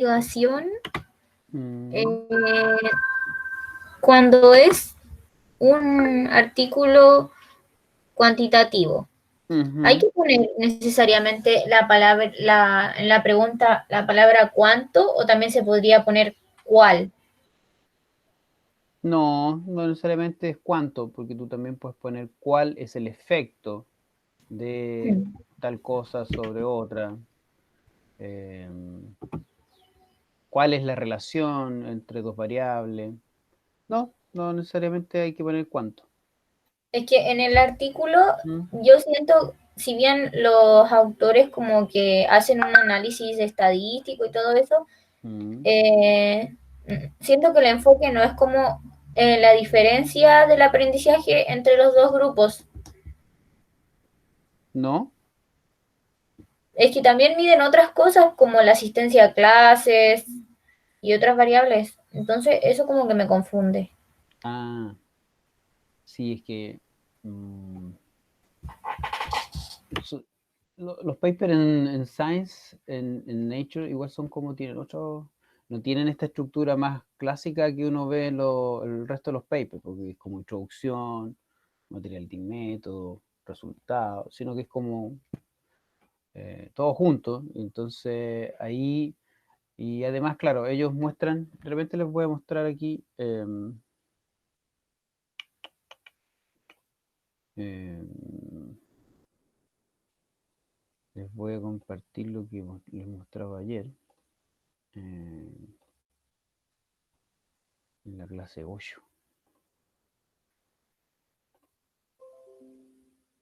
investigación Mm, cuando es un artículo cuantitativo. Hay ujú. que poner necesariamente la palabra, en la pregunta, la palabra cuánto, o también se podría poner cuál. No, no necesariamente es cuánto, porque tú también puedes poner cuál es el efecto de Mm. tal cosa sobre otra. em, ¿Cuál es la relación entre dos variables? No, no necesariamente hay que poner cuánto. Es que en el artículo ¿Mm? yo siento, si bien los autores como que hacen un análisis estadístico y todo eso, Mm. eh, siento que el enfoque no es como la diferencia del aprendizaje entre los dos grupos. ¿No? Es que también miden otras cosas como la asistencia a clases y otras variables. Entonces eso como que me confunde. Ah, sí, es que mm, so- los papers en Science, en Nature, igual son como tienen otros, no tienen esta estructura más clásica que uno ve en el resto de los papers, porque es como introducción, material de método, resultados, sino que es como todo junto. Entonces ahí, y además, claro, ellos muestran, de repente les voy a mostrar aquí, em, les voy a compartir lo que les mostraba ayer en la clase 8.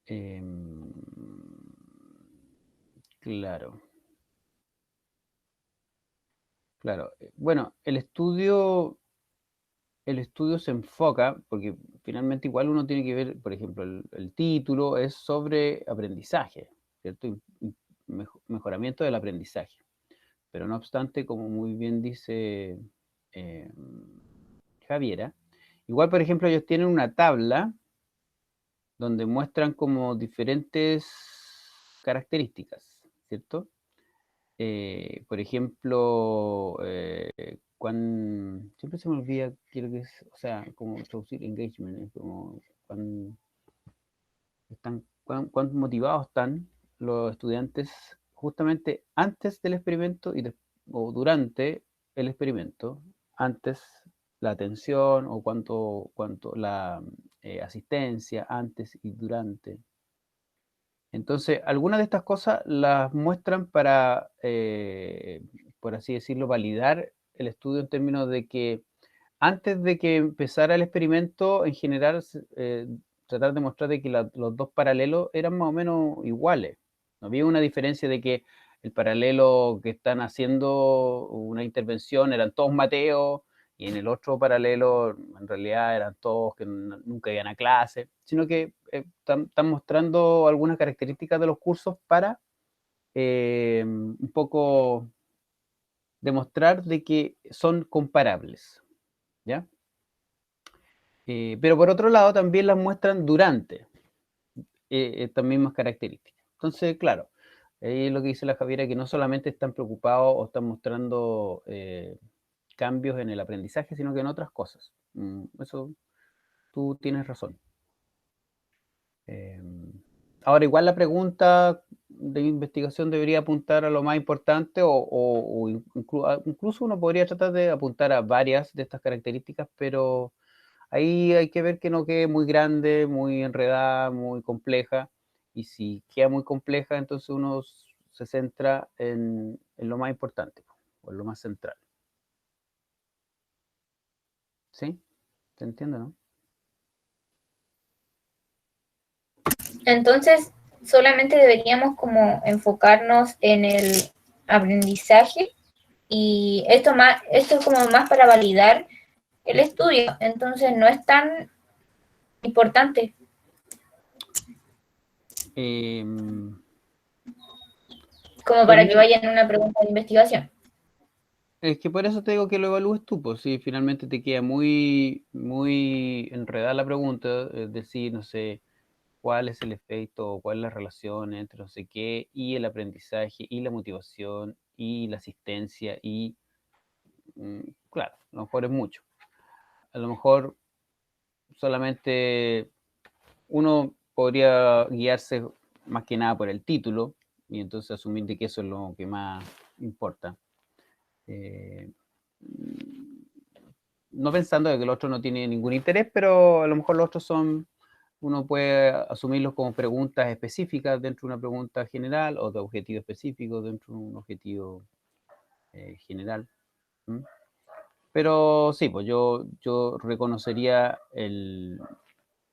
Em, claro, claro. Bueno, el estudio se enfoca, porque finalmente igual uno tiene que ver, por ejemplo, el título es sobre aprendizaje, ¿cierto? Mejoramiento del aprendizaje. Pero no obstante, como muy bien dice eh, Javiera, igual, por ejemplo, ellos tienen una tabla donde muestran como diferentes características, ¿cierto? Por ejemplo, siempre se me olvida qué es lo que es, o sea, como traducir engagement, es como cuán motivados están los estudiantes justamente antes del experimento o durante el experimento, antes la atención o cuánto la asistencia, antes y durante. Entonces, algunas de estas cosas las muestran para, por así decirlo, validar el estudio en términos de que antes de que empezara el experimento, en general, tratar de mostrar de que los dos paralelos eran más o menos iguales. No había una diferencia de que el paralelo que están haciendo una intervención eran todos Mateos, y en el otro paralelo en realidad eran todos que nunca iban a clase, sino que están mostrando algunas características de los cursos para un poco demostrar de que son comparables, ¿ya? Pero por otro lado también las muestran durante estas mismas características. Entonces, claro, es lo que dice la Javiera, que no solamente están preocupados o están mostrando cambios en el aprendizaje, sino que en otras cosas. Eso tú tienes razón. Eh, Ahora, igual la pregunta de investigación debería apuntar a lo más importante o incluso uno podría tratar de apuntar a varias de estas características, pero ahí hay que ver que no quede muy grande, muy enredada, muy compleja. Y si queda muy compleja, entonces uno se centra en lo más importante o en lo más central. ¿Sí? ¿Te entiendo, no? Entonces, solamente deberíamos como enfocarnos en el aprendizaje y esto es como más para validar el estudio, entonces no es tan importante Em, como pues para que mira, vayan a una pregunta de investigación. es que por eso te digo que lo evalúes tú, pues si finalmente te queda muy, muy enredada la pregunta, es decir, no sé, cuál es el efecto o cuál es la relación entre no sé qué y el aprendizaje y la motivación y la asistencia y claro, a lo mejor es mucho. A lo mejor solamente uno podría guiarse más que nada por el título y entonces asumir de que eso es lo que más importa. No pensando de que el otro no tiene ningún interés, pero a lo mejor los otros son, uno puede asumirlos como preguntas específicas dentro de una pregunta general o de objetivos específicos dentro de un objetivo general. ¿Mm? Pero sí, pues yo reconocería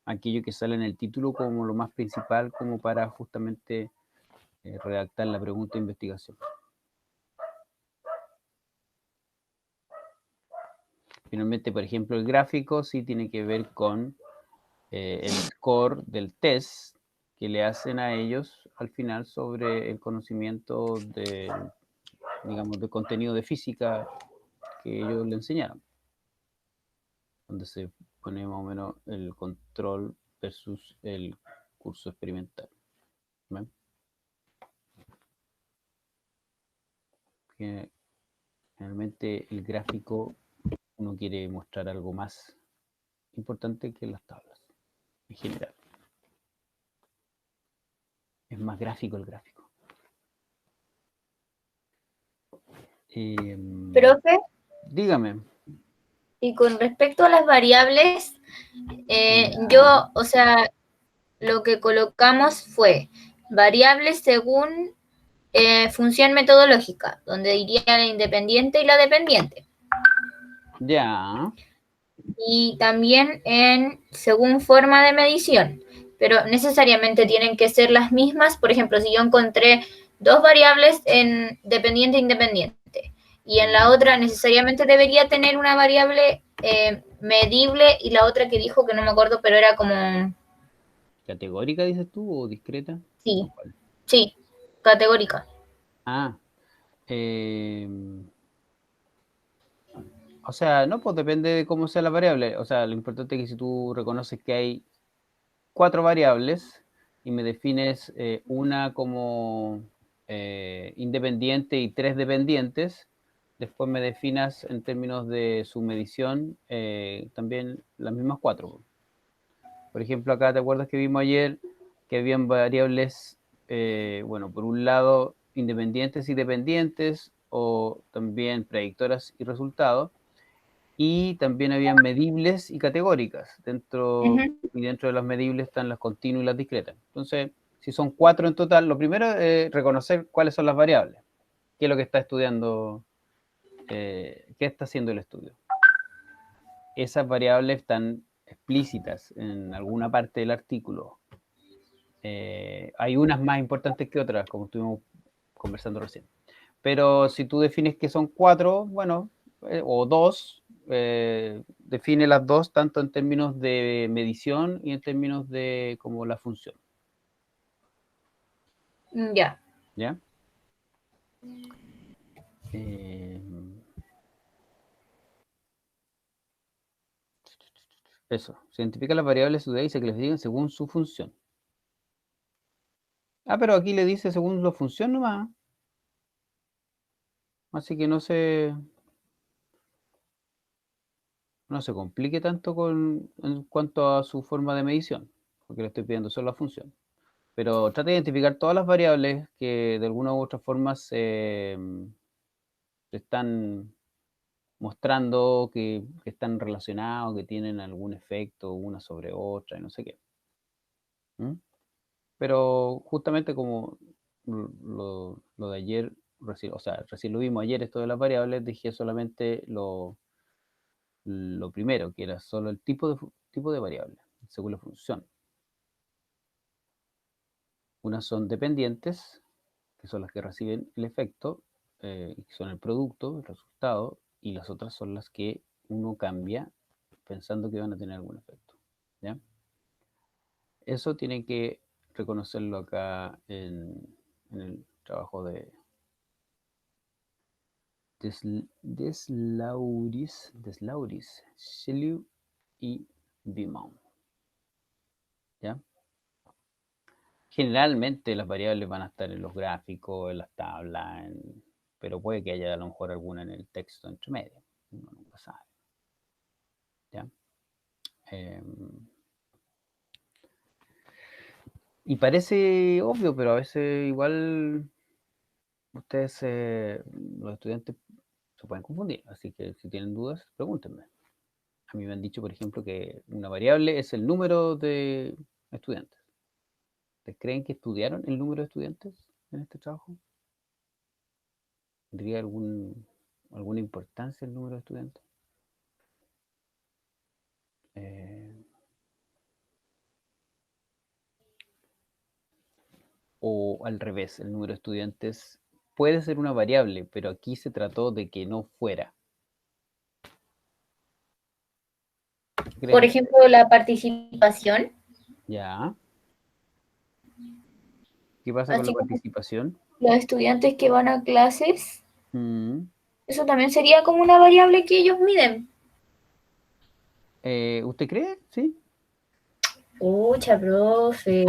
aquello que sale en el título como lo más principal, como para justamente redactar la pregunta de investigación. Finalmente, por ejemplo, el gráfico sí tiene que ver con el score del test que le hacen a ellos al final sobre el conocimiento de, digamos, de contenido de física que ellos le enseñaron, donde se pone más o menos el control versus el curso experimental. ¿Ven? Que generalmente el gráfico uno quiere mostrar algo más importante que las tablas, en general. Es más gráfico el gráfico. Profe, Dígame. y con respecto a las variables, Ya. o sea, lo que colocamos fue variables según función metodológica, donde iría la independiente y la dependiente. Ya. Y también según forma de medición, pero necesariamente tienen que ser las mismas. Por ejemplo, si yo encontré dos variables en dependiente e independiente y en la otra necesariamente debería tener una variable medible y la otra que dijo que no me acuerdo, pero era como... ¿Categórica dices tú o discreta? Sí, ¿O cuál? sí, categórica. Ah, o sea, no, pues depende de cómo sea la variable. O sea, lo importante es que si tú reconoces que hay 4 variables y me defines una como independiente y 3 dependientes, después me definas en términos de su medición también las mismas 4. Por ejemplo, acá te acuerdas que vimos ayer que habían variables, bueno, por un lado independientes y dependientes, o también predictoras y resultados, y también habían medibles y categóricas. Y dentro de las medibles están las continuas y las discretas. Entonces, si son 4 en total, lo primero es reconocer cuáles son las variables, qué es lo que está estudiando, qué está haciendo el estudio. Esas variables están explícitas en alguna parte del artículo. Hay unas más importantes que otras, como estuvimos conversando recién. Pero si tú defines que son 4, bueno, o 2, define las 2 tanto en términos de medición y en términos de como la función. Ya. ¿Ya? Eso, se identifican las variables estudiadas y se clasifican según su función. Ah, pero aquí le dice según la función nomás. Así que no se complique tanto en cuanto a su forma de medición, porque le estoy pidiendo solo la función. Pero trata de identificar todas las variables que de alguna u otra forma se están mostrando que están relacionados, que tienen algún efecto una sobre otra y no sé qué. ¿Mm? Pero justamente como lo de ayer, o sea, recién lo vimos ayer, esto de las variables, dije solamente lo primero, que era solo el tipo de variable, según la función. Unas son dependientes, que son las que reciben el efecto, que son el producto, el resultado, y las otras son las que uno cambia pensando que van a tener algún efecto. ¿Ya? Eso tiene que reconocerlo acá en el trabajo de Deslauris, Sheliu y Bimon. ¿Ya? Generalmente las variables van a estar en los gráficos, en las tablas, pero puede que haya a lo mejor alguna en el texto entre medio. nunca sabe. ¿Ya? Y parece obvio, pero a veces igual ustedes, los estudiantes, se pueden confundir. Así que si tienen dudas, pregúntenme. A mí me han dicho, por ejemplo, que una variable es el número de estudiantes. ¿Ustedes creen que estudiaron el número de estudiantes en este trabajo? ¿Tendría alguna importancia el número de estudiantes? O al revés, el número de estudiantes puede ser una variable, pero aquí se trató de que no fuera. Por ejemplo, la participación. Ya. ¿Qué pasa con la Así como participación? los estudiantes que van a clases, Mm. eso también sería como una variable que ellos miden. ¿Usted cree? Sí. Pucha, profe.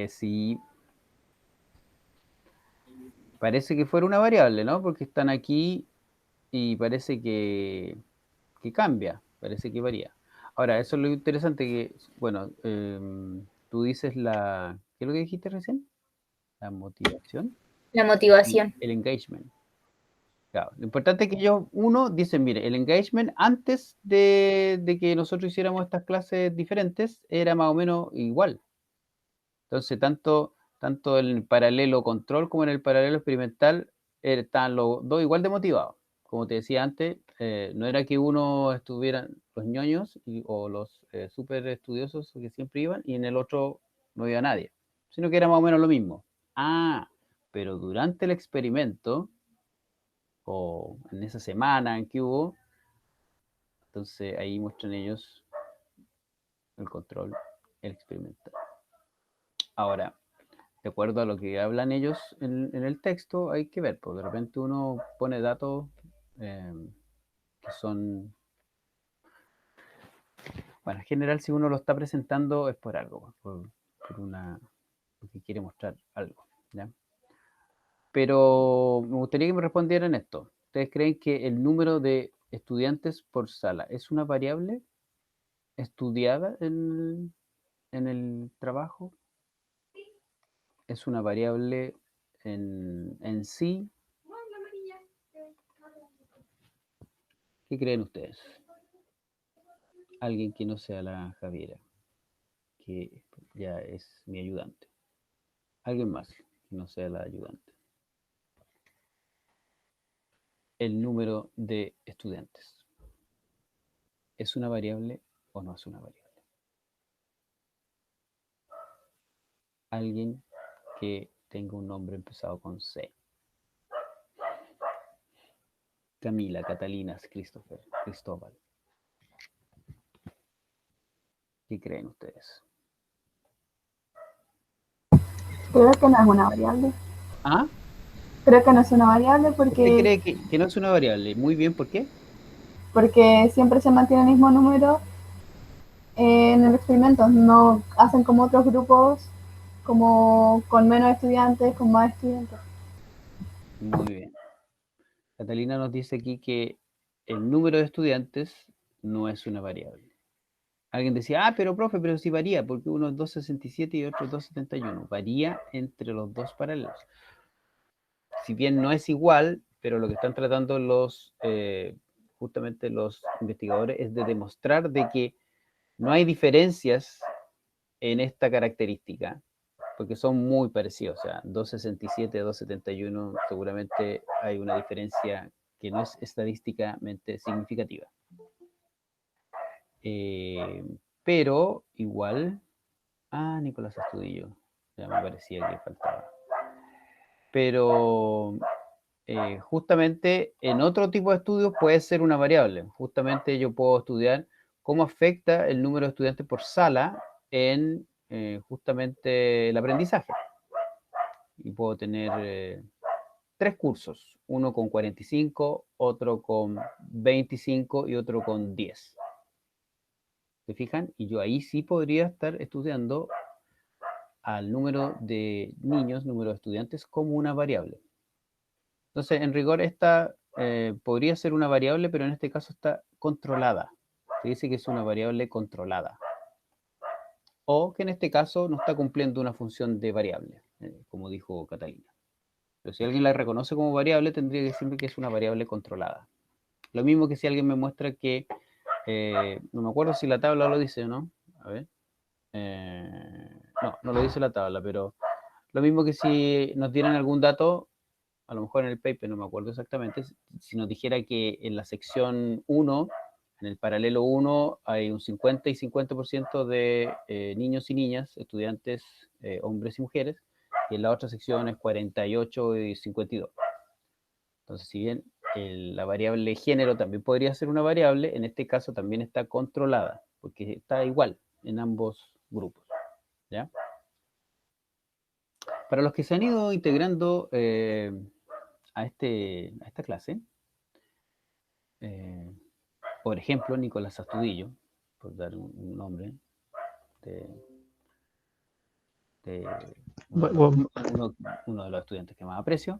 Sí. Parece que fuera una variable, ¿no? Porque están aquí y parece que cambia, parece que varía. Ahora, eso es lo interesante que, bueno, tú dices ¿qué es lo que dijiste recién? La motivación, La motivación. el engagement. Claro, lo importante es que ellos, dicen, mire, el engagement antes de que nosotros hiciéramos estas clases diferentes era más o menos igual. Entonces, tanto en el paralelo control como en el paralelo experimental estaban los dos igual de motivados. Como te decía antes, no era que uno estuviera los ñoños o los súper estudiosos que siempre iban y en el otro no iba nadie, sino que era más o menos lo mismo. Pero durante el experimento o en esa semana en que hubo, entonces ahí muestran ellos el control, el experimental. Ahora, de acuerdo a lo que hablan ellos en el texto, hay que ver, porque de repente uno pone datos que son, bueno, en general si uno lo está presentando es por algo, porque quiere mostrar algo, ¿ya? Pero me gustaría que me respondieran esto. ¿Ustedes creen que el número de estudiantes por sala es una variable estudiada en el trabajo? ¿Es una variable en sí? ¿Qué creen ustedes? Alguien que no sea la Javiera, que ya es mi ayudante. Alguien más que no sea la ayudante. El número de estudiantes. ¿Es una variable o no es una variable? Alguien que tenga un nombre empezado con C. Camila, Catalina, Christopher, Cristóbal. ¿Qué creen ustedes? Creo que no es una variable. ¿Ah? Creo que no es una variable ¿Usted porque, cree que no es una variable? Muy bien, ¿por qué? porque siempre se mantiene el mismo número en el experimento. No hacen como otros grupos, como con menos estudiantes, con más estudiantes. Muy bien. Catalina nos dice aquí que el número de estudiantes no es una variable. Alguien decía, pero profe, pero sí varía, porque uno es 267 y otro es 271. Varía entre los dos paralelos. Si bien no es igual, pero lo que están tratando justamente los investigadores es de demostrar de que no hay diferencias en esta característica, porque son muy parecidos. O sea, 267 y 271 seguramente hay una diferencia que no es estadísticamente significativa. Pero igual, Nicolás Astudillo, ya me parecía que faltaba. Pero justamente en otro tipo de estudios puede ser una variable. Justamente yo puedo estudiar cómo afecta el número de estudiantes por sala en justamente el aprendizaje. Y puedo tener 3 cursos, uno con 45, otro con 25 y otro con 10. ¿Se fijan? Y yo ahí sí podría estar estudiando al número de niños, número de estudiantes, como una variable. Entonces, en rigor, esta podría ser una variable, pero en este caso está controlada. Se dice que es una variable controlada. O que en este caso no está cumpliendo una función de variable, como dijo Catalina. Pero si alguien la reconoce como variable, tendría que decirme que es una variable controlada. Lo mismo que si alguien me muestra que, no me acuerdo si la tabla lo dice o no. A ver. No, no lo dice la tabla, pero lo mismo que si nos dieran algún dato, a lo mejor en el paper, no me acuerdo exactamente, si nos dijera que en la sección 1, en el paralelo 1, hay un 50 y 50% de niños y niñas, estudiantes, hombres y mujeres, y en la otra sección es 48 y 52. Entonces, si bien la variable género también podría ser una variable, en este caso también está controlada, porque está igual en ambos grupos. ¿Ya? Para los que se han ido integrando a esta clase, por ejemplo, Nicolás Astudillo, por dar un nombre de uno de los estudiantes que más aprecio,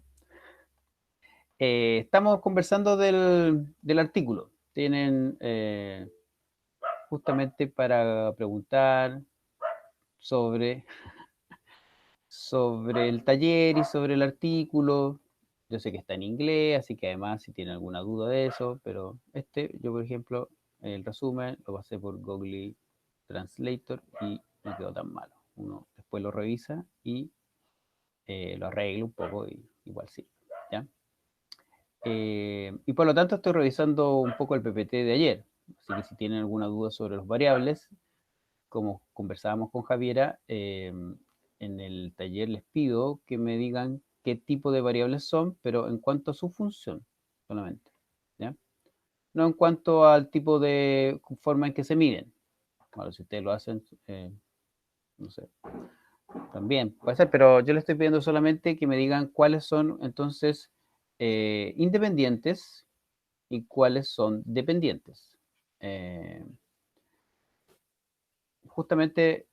estamos conversando del artículo. Tienen justamente para preguntar sobre el taller y sobre el artículo. Yo sé que está en inglés, así que además si tienen alguna duda de eso, pero yo por ejemplo, el resumen lo pasé por Google Translator y no quedó tan malo. Uno después lo revisa y lo arregla un poco y igual sí, ¿ya? Y por lo tanto estoy revisando un poco el PPT de ayer, así que si tienen alguna duda sobre los variables, como conversábamos con Javiera, en el taller les pido que me digan qué tipo de variables son, pero en cuanto a su función solamente, ¿ya? No en cuanto al tipo de forma en que se miden. Bueno, si ustedes lo hacen, no sé, también puede ser, pero yo les estoy pidiendo solamente que me digan cuáles son entonces independientes y cuáles son dependientes. Justamente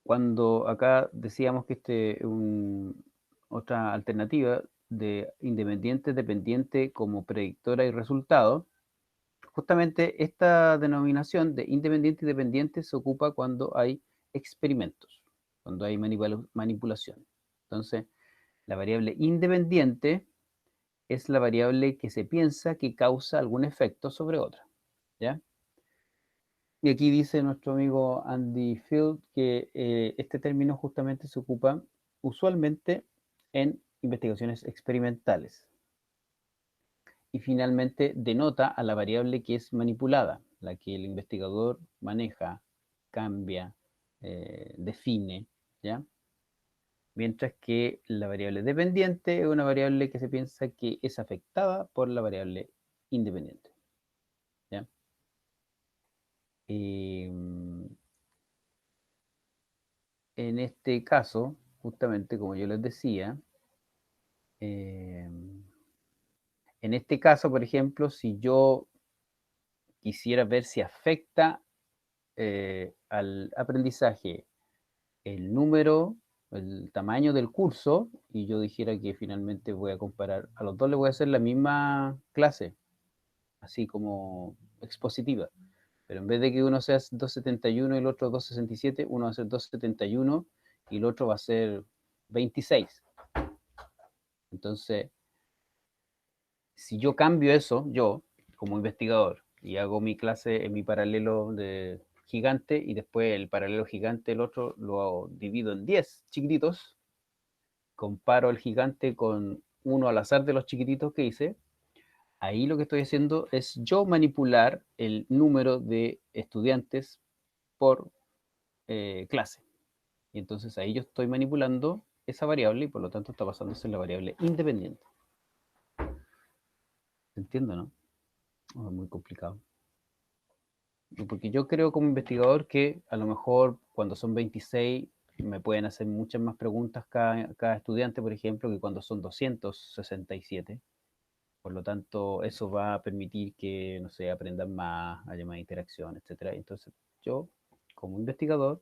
cuando acá decíamos que otra alternativa de independiente, dependiente como predictora y resultado, justamente esta denominación de independiente y dependiente se ocupa cuando hay experimentos, cuando hay manipulación. Entonces, la variable independiente es la variable que se piensa que causa algún efecto sobre otra, ¿ya? Y aquí dice nuestro amigo Andy Field que este término justamente se ocupa usualmente en investigaciones experimentales. Y finalmente denota a la variable que es manipulada, la que el investigador maneja, cambia, define, ¿ya? Mientras que la variable dependiente es una variable que se piensa que es afectada por la variable independiente, ¿ya? En este caso, justamente como yo les decía, en este caso, por ejemplo, si yo quisiera ver si afecta al aprendizaje el número, el tamaño del curso, y yo dijera que finalmente voy a comparar, a los dos les voy a hacer la misma clase, así como expositiva, pero en vez de que uno sea 271 y el otro 267, uno va a ser 271 y el otro va a ser 26. Entonces, si yo cambio eso, yo, como investigador, y hago mi clase en mi paralelo de gigante, y después el paralelo gigante, el otro, lo divido en 10 chiquititos, comparo el gigante con uno al azar de los chiquititos que hice, ahí lo que estoy haciendo es yo manipular el número de estudiantes por clase. Y entonces ahí yo estoy manipulando esa variable y por lo tanto está pasándose en la variable independiente. ¿Entiendo, no? Oh, es muy complicado. Porque yo creo como investigador que a lo mejor cuando son 26 me pueden hacer muchas más preguntas cada estudiante, por ejemplo, que cuando son 267. Por lo tanto, eso va a permitir que, no sé, aprendan más, haya más interacción, etcétera. Entonces, yo, como investigador,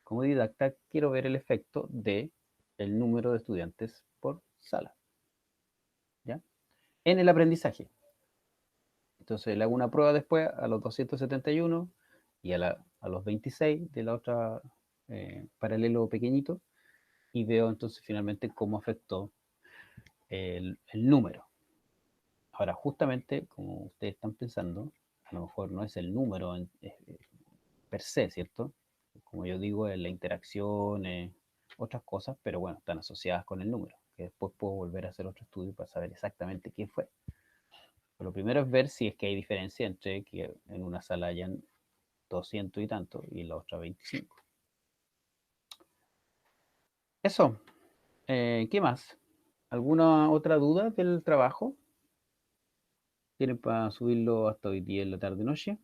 como didacta, quiero ver el efecto de el número de estudiantes por sala. ¿ya? En el aprendizaje. Entonces le hago una prueba después a los 271 y a los 26 de la otra paralelo pequeñito, y veo entonces finalmente cómo afectó el número. Ahora, justamente, como ustedes están pensando, a lo mejor no es el número per se, ¿cierto? Como yo digo, es la interacción, otras cosas, pero bueno, están asociadas con el número, que después puedo volver a hacer otro estudio para saber exactamente qué fue. Pero lo primero es ver si es que hay diferencia entre que en una sala hayan 200 y tanto y en la otra 25. Eso. ¿Qué más? ¿Alguna otra duda del trabajo? ¿Tienen para subirlo hasta hoy día en la tarde-noche?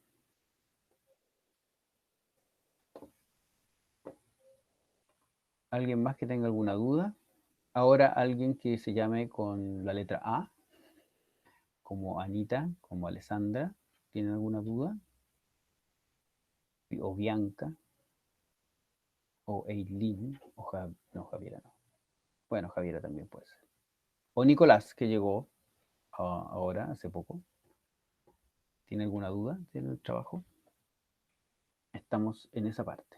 ¿Alguien más que tenga alguna duda? Ahora alguien que se llame con la letra A, como Anita, como Alessandra, ¿tienen alguna duda? O Bianca, o Eileen, o no, Javiera no. Bueno, Javiera también puede ser. O Nicolás, que llegó ahora, hace poco. ¿Tiene alguna duda del trabajo? Estamos en esa parte.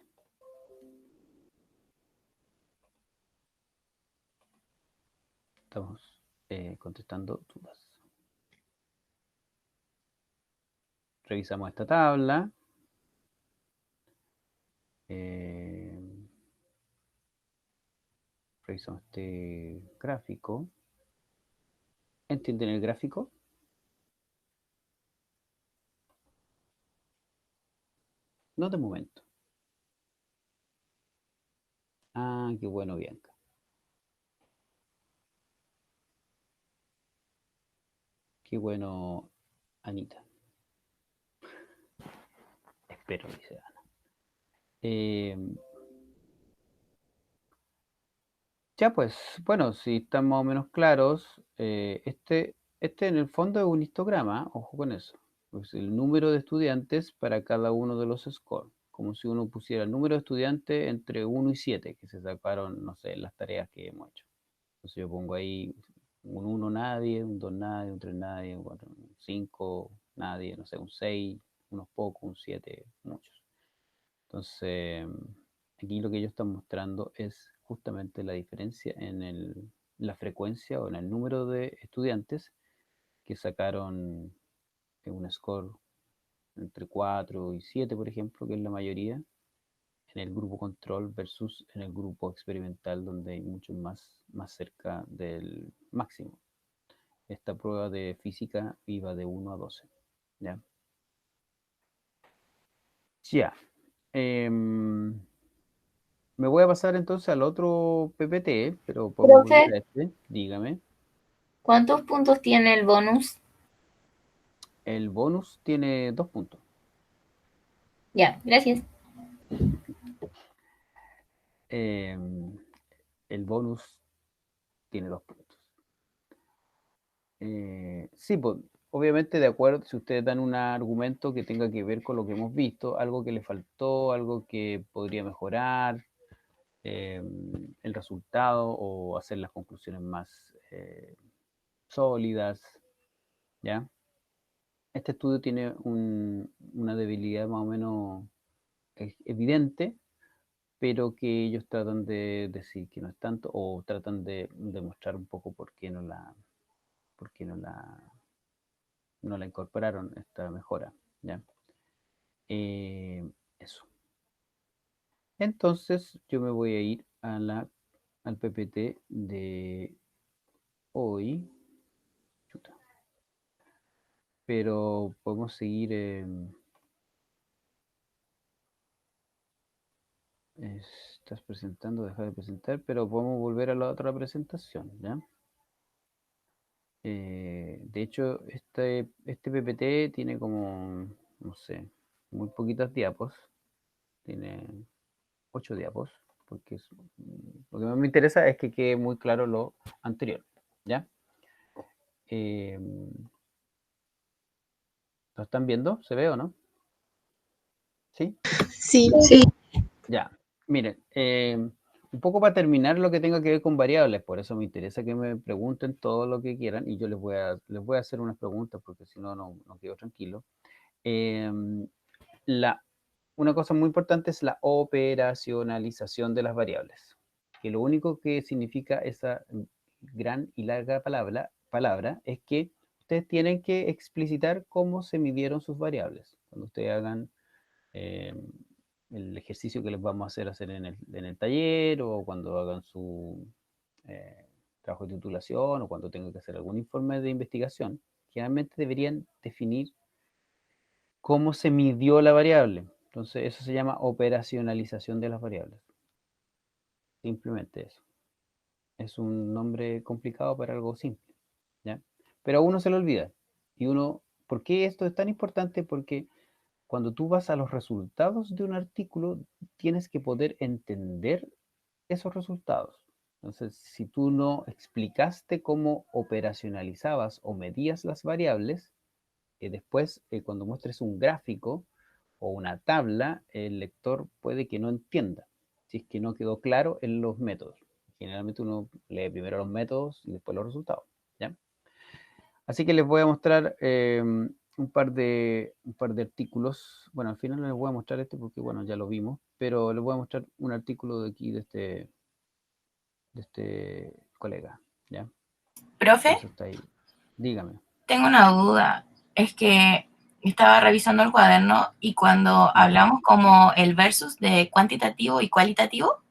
Estamos contestando dudas. Revisamos esta tabla. Revisamos este gráfico. ¿Entienden el gráfico? No de momento. Ah, qué bueno, Bianca. Qué bueno, Anita. Espero, dice Ana. Ya pues, bueno, si están más o menos claros, este en el fondo es un histograma, ojo con eso. Pues el número de estudiantes para cada uno de los scores, como si uno pusiera el número de estudiantes entre 1 y 7 que se sacaron, no sé, las tareas que hemos hecho. Entonces yo pongo ahí un 1 nadie, un 2 nadie, un 3 nadie, un 4, un 5 nadie, no sé, un 6, unos pocos, un 7, muchos. Entonces, aquí lo que ellos están mostrando es justamente la diferencia en la frecuencia o en el número de estudiantes que sacaron un score entre 4 y 7, por ejemplo, que es la mayoría, en el grupo control versus en el grupo experimental, donde hay muchos más cerca del máximo. Esta prueba de física iba de 1 a 12. ¿Ya? Ya. Me voy a pasar entonces al otro PPT, pero podemos volver Profe, a este. Dígame. ¿cuántos puntos tiene el bonus? El bonus tiene 2 puntos. Ya, gracias. El bonus tiene 2 puntos. Sí, pues, obviamente de acuerdo, si ustedes dan un argumento que tenga que ver con lo que hemos visto, algo que le faltó, algo que podría mejorar, el resultado o hacer las conclusiones más sólidas, ¿ya? Este estudio tiene una debilidad más o menos evidente, pero que ellos tratan de decir que no es tanto, o tratan de demostrar un poco por qué no la incorporaron esta mejora, ¿ya? Eso. Entonces yo me voy a ir al PPT de hoy. Chuta. Pero podemos seguir. Estás presentando, deja de presentar, pero podemos volver a la otra presentación, ¿ya? De hecho, este PPT tiene como, no sé, muy poquitas diapos. Tiene 8 diapos, porque lo que más me interesa es que quede muy claro lo anterior, ¿ya? Eh, ¿Lo están viendo? ¿Se ve o no? ¿Sí? Sí, sí. Ya. Miren, un poco para terminar lo que tenga que ver con variables, por eso me interesa que me pregunten todo lo que quieran y yo les voy a hacer unas preguntas porque si no, no quedo tranquilo. Una cosa muy importante es la operacionalización de las variables, que lo único que significa esa gran y larga palabra es que ustedes tienen que explicitar cómo se midieron sus variables. Cuando ustedes hagan el ejercicio que les vamos a hacer en el taller, o cuando hagan su trabajo de titulación, o cuando tengan que hacer algún informe de investigación, generalmente deberían definir cómo se midió la variable. Entonces, eso se llama operacionalización de las variables. Simplemente eso. Es un nombre complicado para algo simple, ¿ya? Pero a uno se le olvida. Y ¿por qué esto es tan importante? Porque cuando tú vas a los resultados de un artículo, tienes que poder entender esos resultados. Entonces, si tú no explicaste cómo operacionalizabas o medías las variables, después, cuando muestres un gráfico o una tabla, el lector puede que no entienda, si es que no quedó claro en los métodos. Generalmente uno lee primero los métodos y después los resultados, ¿ya? Así que les voy a mostrar un par de artículos. Bueno, al final no les voy a mostrar este porque, bueno, ya lo vimos, pero les voy a mostrar un artículo de aquí, de este colega, ¿ya? Profe, Eso está ahí. Dígame. tengo una duda. Es que estaba revisando el cuaderno y cuando hablamos como el versus de cuantitativo y cualitativo,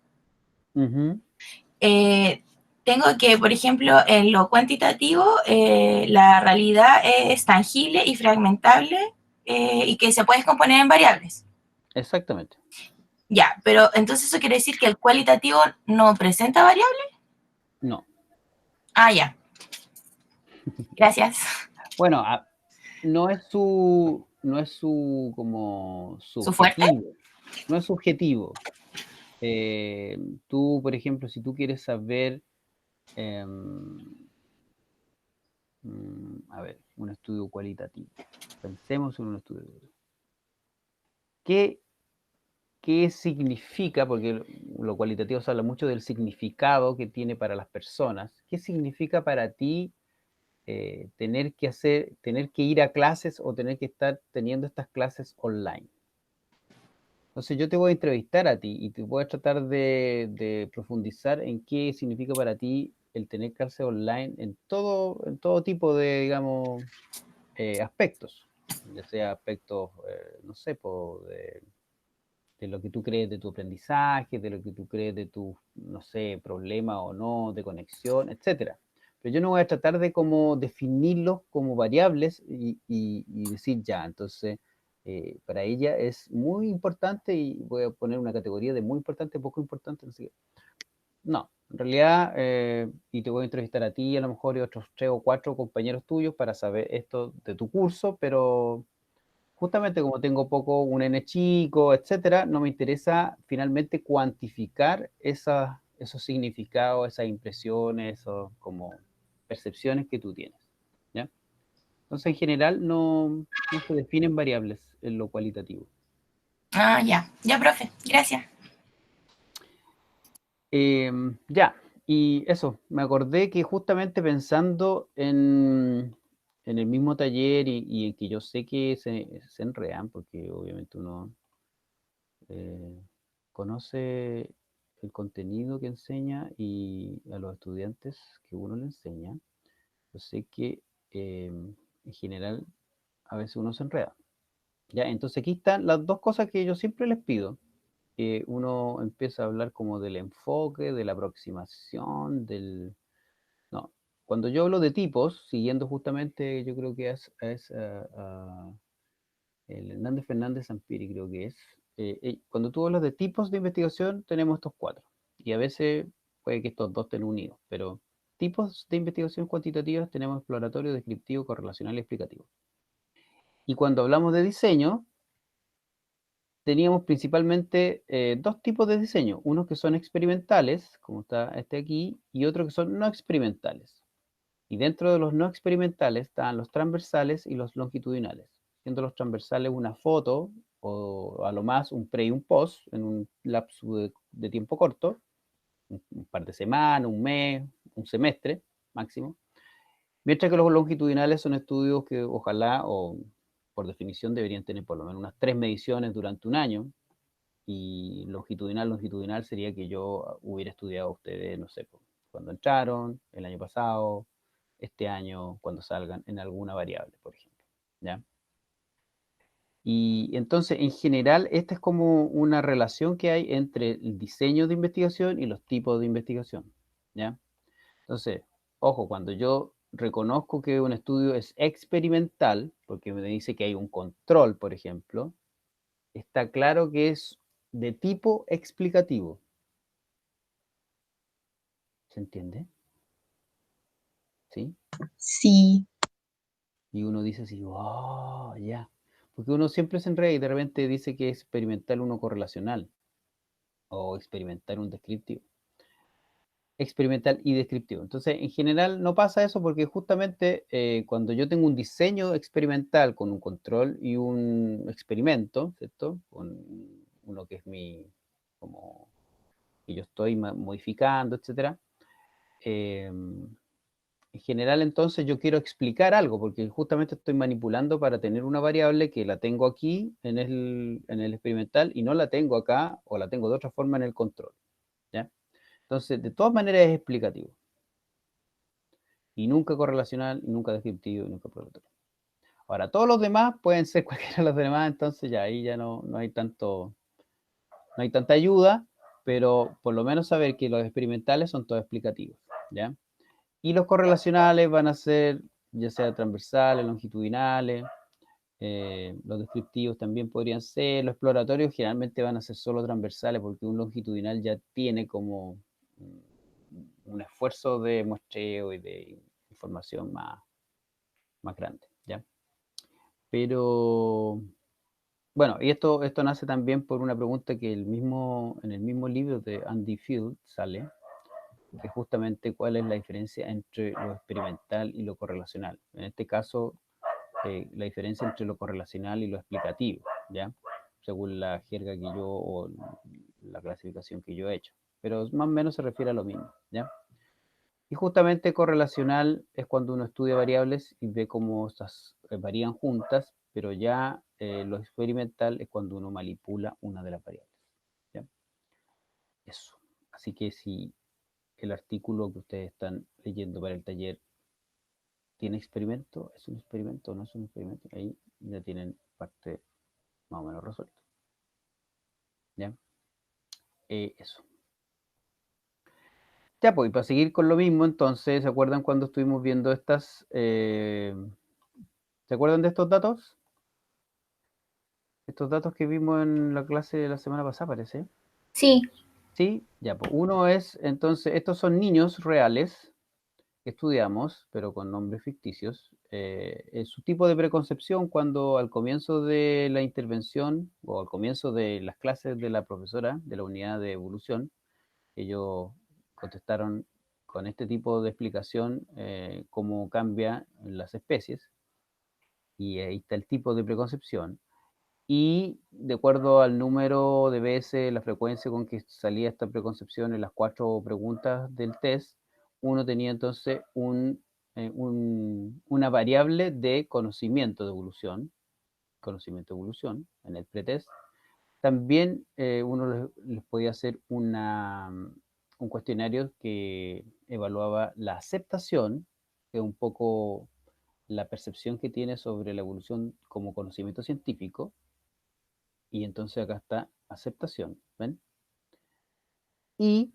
tengo que, por ejemplo, en lo cuantitativo, la realidad es tangible y fragmentable y que se puede componer en variables. Exactamente. Ya, pero entonces eso quiere decir que el cualitativo no presenta variables. No. Ah, ya. Gracias. Bueno, no es como ¿Su fuerte? subjetivo, no es subjetivo. Tú, por ejemplo, si tú quieres saber, a ver, un estudio cualitativo. Pensemos en un estudio. ¿Qué significa? Porque lo cualitativo se habla mucho del significado que tiene para las personas. ¿Qué significa para ti tener que ir a clases o tener que estar teniendo estas clases online? Entonces yo te voy a entrevistar a ti y te voy a tratar de profundizar en qué significa para ti el tener clases online en todo tipo de, digamos, aspectos, ya sea aspectos, no sé, de lo que tú crees de tu aprendizaje, de lo que tú crees de tu, no sé, problema o no, de conexión, etcétera. Pero yo no voy a tratar de como definirlos como variables y decir ya, entonces para ella es muy importante y voy a poner una categoría de muy importante, poco importante, no sé qué. No, en realidad, y te voy a entrevistar a ti a lo mejor y otros 3 o 4 compañeros tuyos para saber esto de tu curso, pero justamente como tengo un N chico, etcétera, no me interesa finalmente cuantificar esos significados, esas impresiones, esos como percepciones que tú tienes, ¿ya? Entonces, en general, no se definen variables en lo cualitativo. Ah, ya. Ya, profe. Gracias. Ya, y eso, me acordé que justamente pensando en el mismo taller y en que yo sé que se enredan, porque obviamente uno conoce el contenido que enseña y a los estudiantes que uno le enseña, yo sé que en general a veces uno se enreda. ¿Ya? Entonces aquí están las dos cosas que yo siempre les pido. Uno empieza a hablar como del enfoque, de la aproximación, No, cuando yo hablo de tipos, siguiendo justamente, yo creo que es el Hernández Fernández Ampiri, creo que es. Cuando tú hablas de tipos de investigación, tenemos estos 4. Y a veces puede que estos 2 estén unidos, pero tipos de investigación cuantitativas tenemos exploratorio, descriptivo, correlacional y explicativo. Y cuando hablamos de diseño, teníamos principalmente 2 tipos de diseño. Unos que son experimentales, como está este aquí, y otros que son no experimentales. Y dentro de los no experimentales están los transversales y los longitudinales. Siendo los transversales una foto o a lo más un pre y un post en un lapso de tiempo corto. un par de semanas, un mes, un semestre máximo. Mientras que los longitudinales son estudios que ojalá, o por definición, deberían tener por lo menos unas 3 mediciones durante un año. Y longitudinal sería que yo hubiera estudiado a ustedes, no sé, cuando entraron, el año pasado, este año, cuando salgan, en alguna variable, por ejemplo. ¿Ya? Y entonces, en general, esta es como una relación que hay entre el diseño de investigación y los tipos de investigación. ¿Ya? Entonces, ojo, cuando yo reconozco que un estudio es experimental, porque me dice que hay un control, por ejemplo, está claro que es de tipo explicativo. ¿Se entiende? ¿Sí? Sí. Y uno dice así, oh, ya. Porque uno siempre se enreda y de repente dice que es experimental uno correlacional o experimental un descriptivo. Experimental y descriptivo. Entonces, en general no pasa eso porque justamente cuando yo tengo un diseño experimental con un control y un experimento, ¿cierto? Con uno que es como que yo estoy modificando, etcétera. En general, entonces, yo quiero explicar algo, porque justamente estoy manipulando para tener una variable que la tengo aquí en el experimental y no la tengo acá, o la tengo de otra forma en el control. ¿Ya? Entonces, de todas maneras es explicativo. Y nunca correlacional, y nunca descriptivo, y nunca probatorio. Ahora, todos los demás pueden ser cualquiera de los demás, entonces ya ahí ya no hay tanta ayuda, pero por lo menos saber que los experimentales son todos explicativos, ¿ya? Y los correlacionales van a ser ya sea transversales, longitudinales, los descriptivos también podrían ser, los exploratorios generalmente van a ser solo transversales porque un longitudinal ya tiene como un esfuerzo de muestreo y de información más grande, ¿ya? Pero, bueno, y esto nace también por una pregunta que en el mismo libro de Andy Field sale, que justamente cuál es la diferencia entre lo experimental y lo correlacional. En este caso, la diferencia entre lo correlacional y lo explicativo, ¿ya? Según la jerga que yo, o la clasificación que yo he hecho. Pero más o menos se refiere a lo mismo, ¿ya? Y justamente correlacional es cuando uno estudia variables y ve cómo estas varían juntas, pero ya lo experimental es cuando uno manipula una de las variables, ¿ya? Eso. Así que si el artículo que ustedes están leyendo para el taller tiene experimento, es un experimento o no es un experimento, ahí ya tienen parte más o menos resuelto. ¿Ya? Eso. Ya, pues, y para seguir con lo mismo, entonces, ¿se acuerdan cuando estuvimos viendo estas? ¿Se acuerdan de estos datos? Estos datos que vimos en la clase de la semana pasada, parece. Sí, Sí, ya, pues uno es, entonces, estos son niños reales que estudiamos, pero con nombres ficticios. Su tipo de preconcepción cuando al comienzo de la intervención o al comienzo de las clases de la profesora de la unidad de evolución, ellos contestaron con este tipo de explicación cómo cambia las especies, y ahí está el tipo de preconcepción. Y de acuerdo al número de veces, la frecuencia con que salía esta preconcepción en las 4 preguntas del test, uno tenía entonces una variable de conocimiento de evolución en el pretest. También uno les podía hacer un cuestionario que evaluaba la aceptación, que es un poco la percepción que tiene sobre la evolución como conocimiento científico. Y entonces acá está aceptación, ¿ven? Y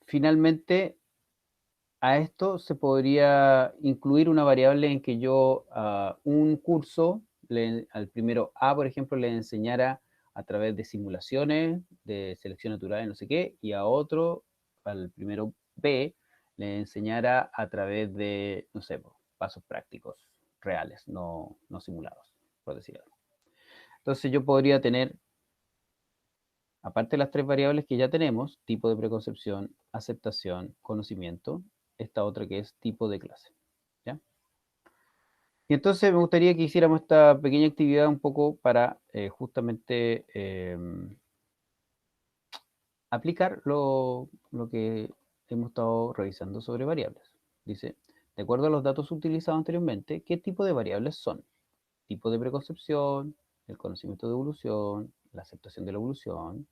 finalmente a esto se podría incluir una variable en que yo un curso, al primero A, por ejemplo, le enseñara a través de simulaciones de selección natural y no sé qué, y a otro, al primero B, le enseñara a través de, no sé, pasos prácticos reales, no simulados, por decir algo. Entonces yo podría tener, aparte de las 3 variables que ya tenemos, tipo de preconcepción, aceptación, conocimiento, esta otra que es tipo de clase, ¿ya? Y entonces me gustaría que hiciéramos esta pequeña actividad un poco para justamente aplicar lo que hemos estado revisando sobre variables. Dice, de acuerdo a los datos utilizados anteriormente, ¿qué tipo de variables son? Tipo de preconcepción, el conocimiento de evolución, la aceptación de la evolución.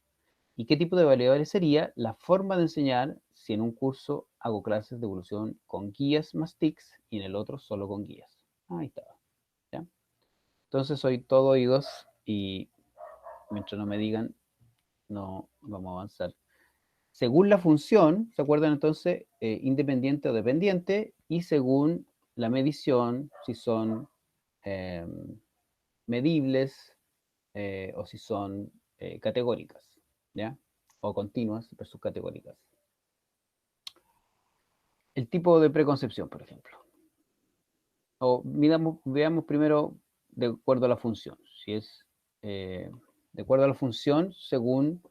¿Y qué tipo de variables sería la forma de enseñar si en un curso hago clases de evolución con guías más TICs y en el otro solo con guías? Ahí está. ¿Ya? Entonces soy todo oídos y mientras no me digan, no vamos a avanzar. Según la función, ¿se acuerdan entonces? Independiente o dependiente, y según la medición, si son medibles o si son categóricas, ¿ya? O continuas versus categóricas. El tipo de preconcepción, por ejemplo. O veamos primero de acuerdo a la función. Si es de acuerdo a la función según,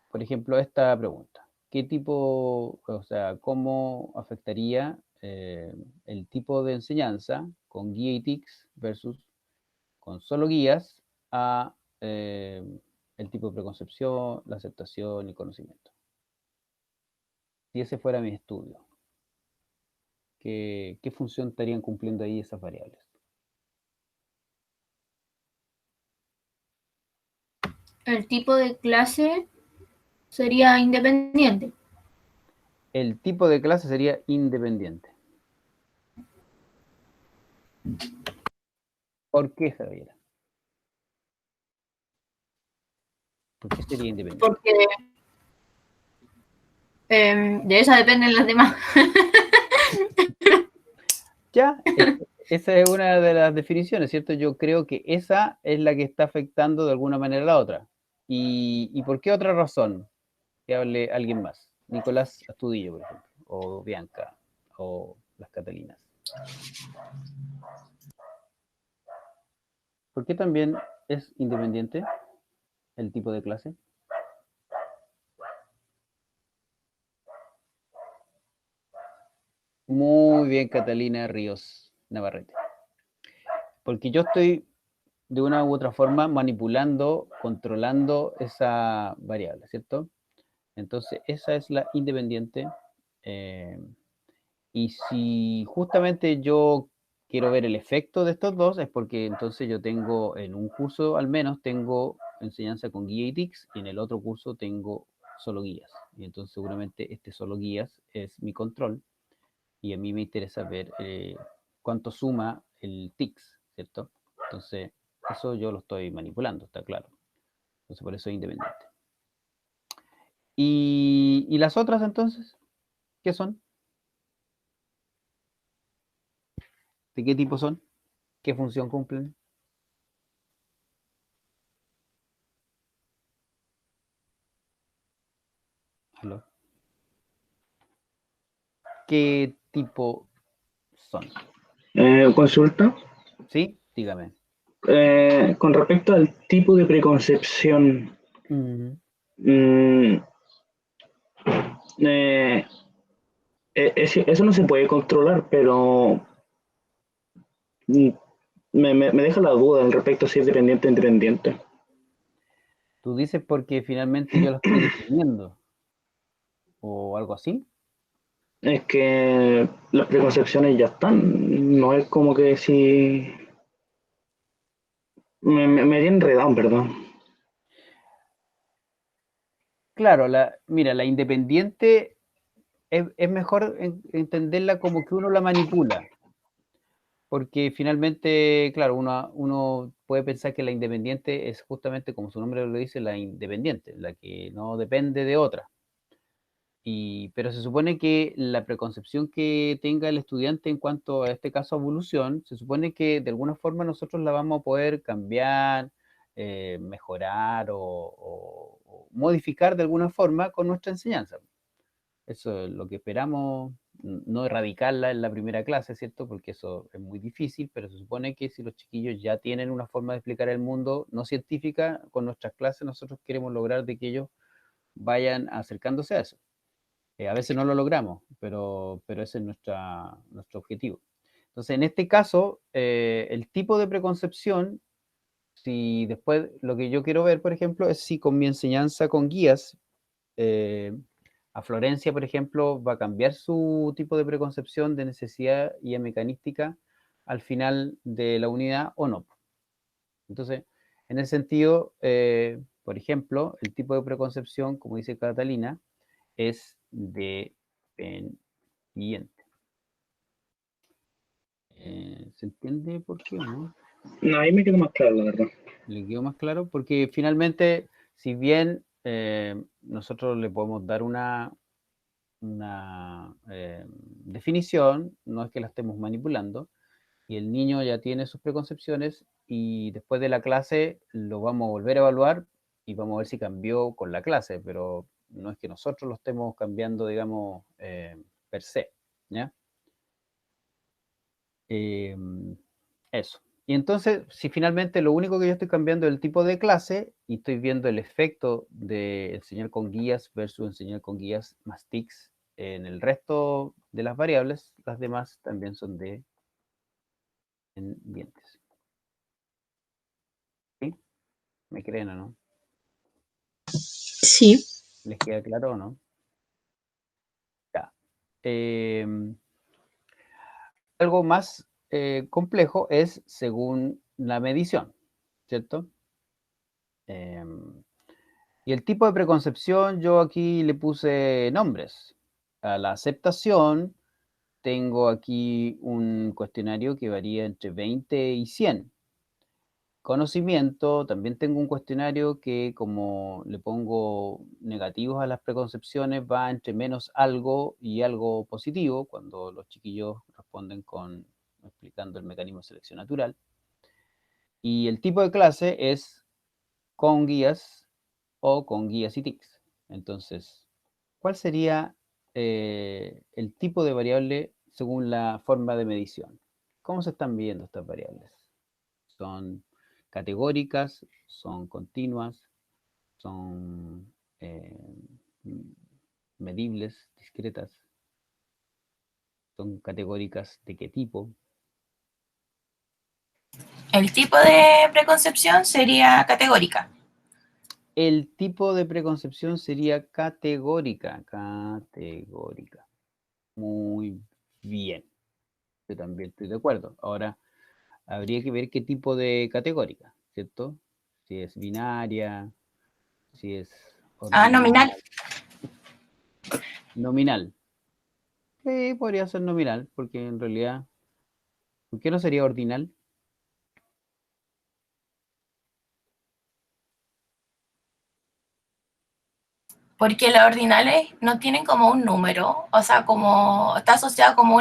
por ejemplo, esta pregunta. ¿Qué tipo, o sea, cómo afectaría el tipo de enseñanza con guía y TICs versus con solo guías a el tipo de preconcepción, la aceptación y conocimiento? Si ese fuera mi estudio, ¿qué función estarían cumpliendo ahí esas variables? El tipo de clase sería independiente. El tipo de clase sería independiente. ¿Por qué, Javiera? ¿Por qué sería independiente? Porque de esa dependen las demás. Ya, esa es una de las definiciones, ¿cierto? Yo creo que esa es la que está afectando de alguna manera a la otra. ¿Y por qué otra razón? Que hable alguien más. Nicolás Astudillo, por ejemplo, o Bianca, o las Catalinas. ¿Por qué también es independiente el tipo de clase? Muy bien, Catalina Ríos Navarrete. Porque yo estoy de una u otra forma manipulando, controlando esa variable, ¿cierto? Entonces, esa es la independiente. Y si justamente yo quiero ver el efecto de estos dos, es porque entonces yo tengo, en un curso al menos, tengo enseñanza con guía y TICs, y en el otro curso tengo solo guías. Y entonces seguramente este solo guías es mi control, y a mí me interesa ver cuánto suma el TICs, ¿cierto? Entonces, eso yo lo estoy manipulando, está claro. Entonces, por eso es independiente. ¿Y las otras entonces? ¿Qué son? ¿De qué tipo son? ¿Qué función cumplen? ¿Aló? ¿Qué tipo son? Consulta. ¿Sí? Dígame. Con respecto al tipo de preconcepción, Ujú. mm, eh, eso no se puede controlar, pero mm, me deja la duda al respecto si es dependiente o independiente. Tú dices porque finalmente yo lo estoy definiendo, o algo así. Es que las preconcepciones ya están, no es como que si... Me tiene enredado, perdón. Claro, mira, la independiente es mejor entenderla como que uno la manipula, porque finalmente, claro, uno puede pensar que la independiente es justamente, como su nombre lo dice, la independiente, la que no depende de otra. Pero se supone que la preconcepción que tenga el estudiante en cuanto a este caso evolución, se supone que de alguna forma nosotros la vamos a poder cambiar, mejorar o modificar de alguna forma con nuestra enseñanza. Eso es lo que esperamos, no erradicarla en la primera clase, ¿cierto? Porque eso es muy difícil, pero se supone que si los chiquillos ya tienen una forma de explicar el mundo no científica, con nuestras clases nosotros queremos lograr de que ellos vayan acercándose a eso. A veces no lo logramos, pero ese es nuestro objetivo. Entonces, en este caso, el tipo de preconcepción, si después lo que yo quiero ver, por ejemplo, es si con mi enseñanza con guías a Florencia, por ejemplo, va a cambiar su tipo de preconcepción de necesidad y mecanística al final de la unidad o no. Entonces, en ese sentido, por ejemplo, el tipo de preconcepción, como dice Catalina, es dependiente. ¿Se entiende por qué o no? No, ahí me quedó más claro, la verdad. ¿Le quedó más claro? Porque finalmente, si bien nosotros le podemos dar una definición, no es que la estemos manipulando, y el niño ya tiene sus preconcepciones y después de la clase lo vamos a volver a evaluar y vamos a ver si cambió con la clase, pero no es que nosotros lo estemos cambiando, digamos, per se, ¿ya? Eso. Y entonces, si finalmente lo único que yo estoy cambiando es el tipo de clase y estoy viendo el efecto de enseñar con guías versus enseñar con guías más TICs en el resto de las variables, las demás también son dependientes. ¿Sí? ¿Me creen o no? Sí. ¿Les queda claro o no? Ya. Algo más complejo es según la medición, ¿cierto? Y el tipo de preconcepción, yo aquí le puse nombres. A la aceptación, tengo aquí un cuestionario que varía entre 20 y 100. Conocimiento, también tengo un cuestionario que como le pongo negativos a las preconcepciones, va entre menos algo y algo positivo, cuando los chiquillos responden explicando el mecanismo de selección natural. Y el tipo de clase es con guías o con guías y TICs. Entonces, ¿cuál sería el tipo de variable según la forma de medición? ¿Cómo se están midiendo estas variables? ¿Son categóricas? ¿Son continuas? ¿Son medibles, discretas? ¿Son categóricas de qué tipo? El tipo de preconcepción sería categórica. El tipo de preconcepción sería categórica. Categórica. Muy bien. Yo también estoy de acuerdo. Ahora, habría que ver qué tipo de categórica, ¿cierto? Si es binaria, si es Nominal. ordinal. Nominal. Sí, podría ser nominal, porque en realidad, ¿por qué no sería ordinal? Porque las ordinales no tienen como un número, o sea, como está asociado como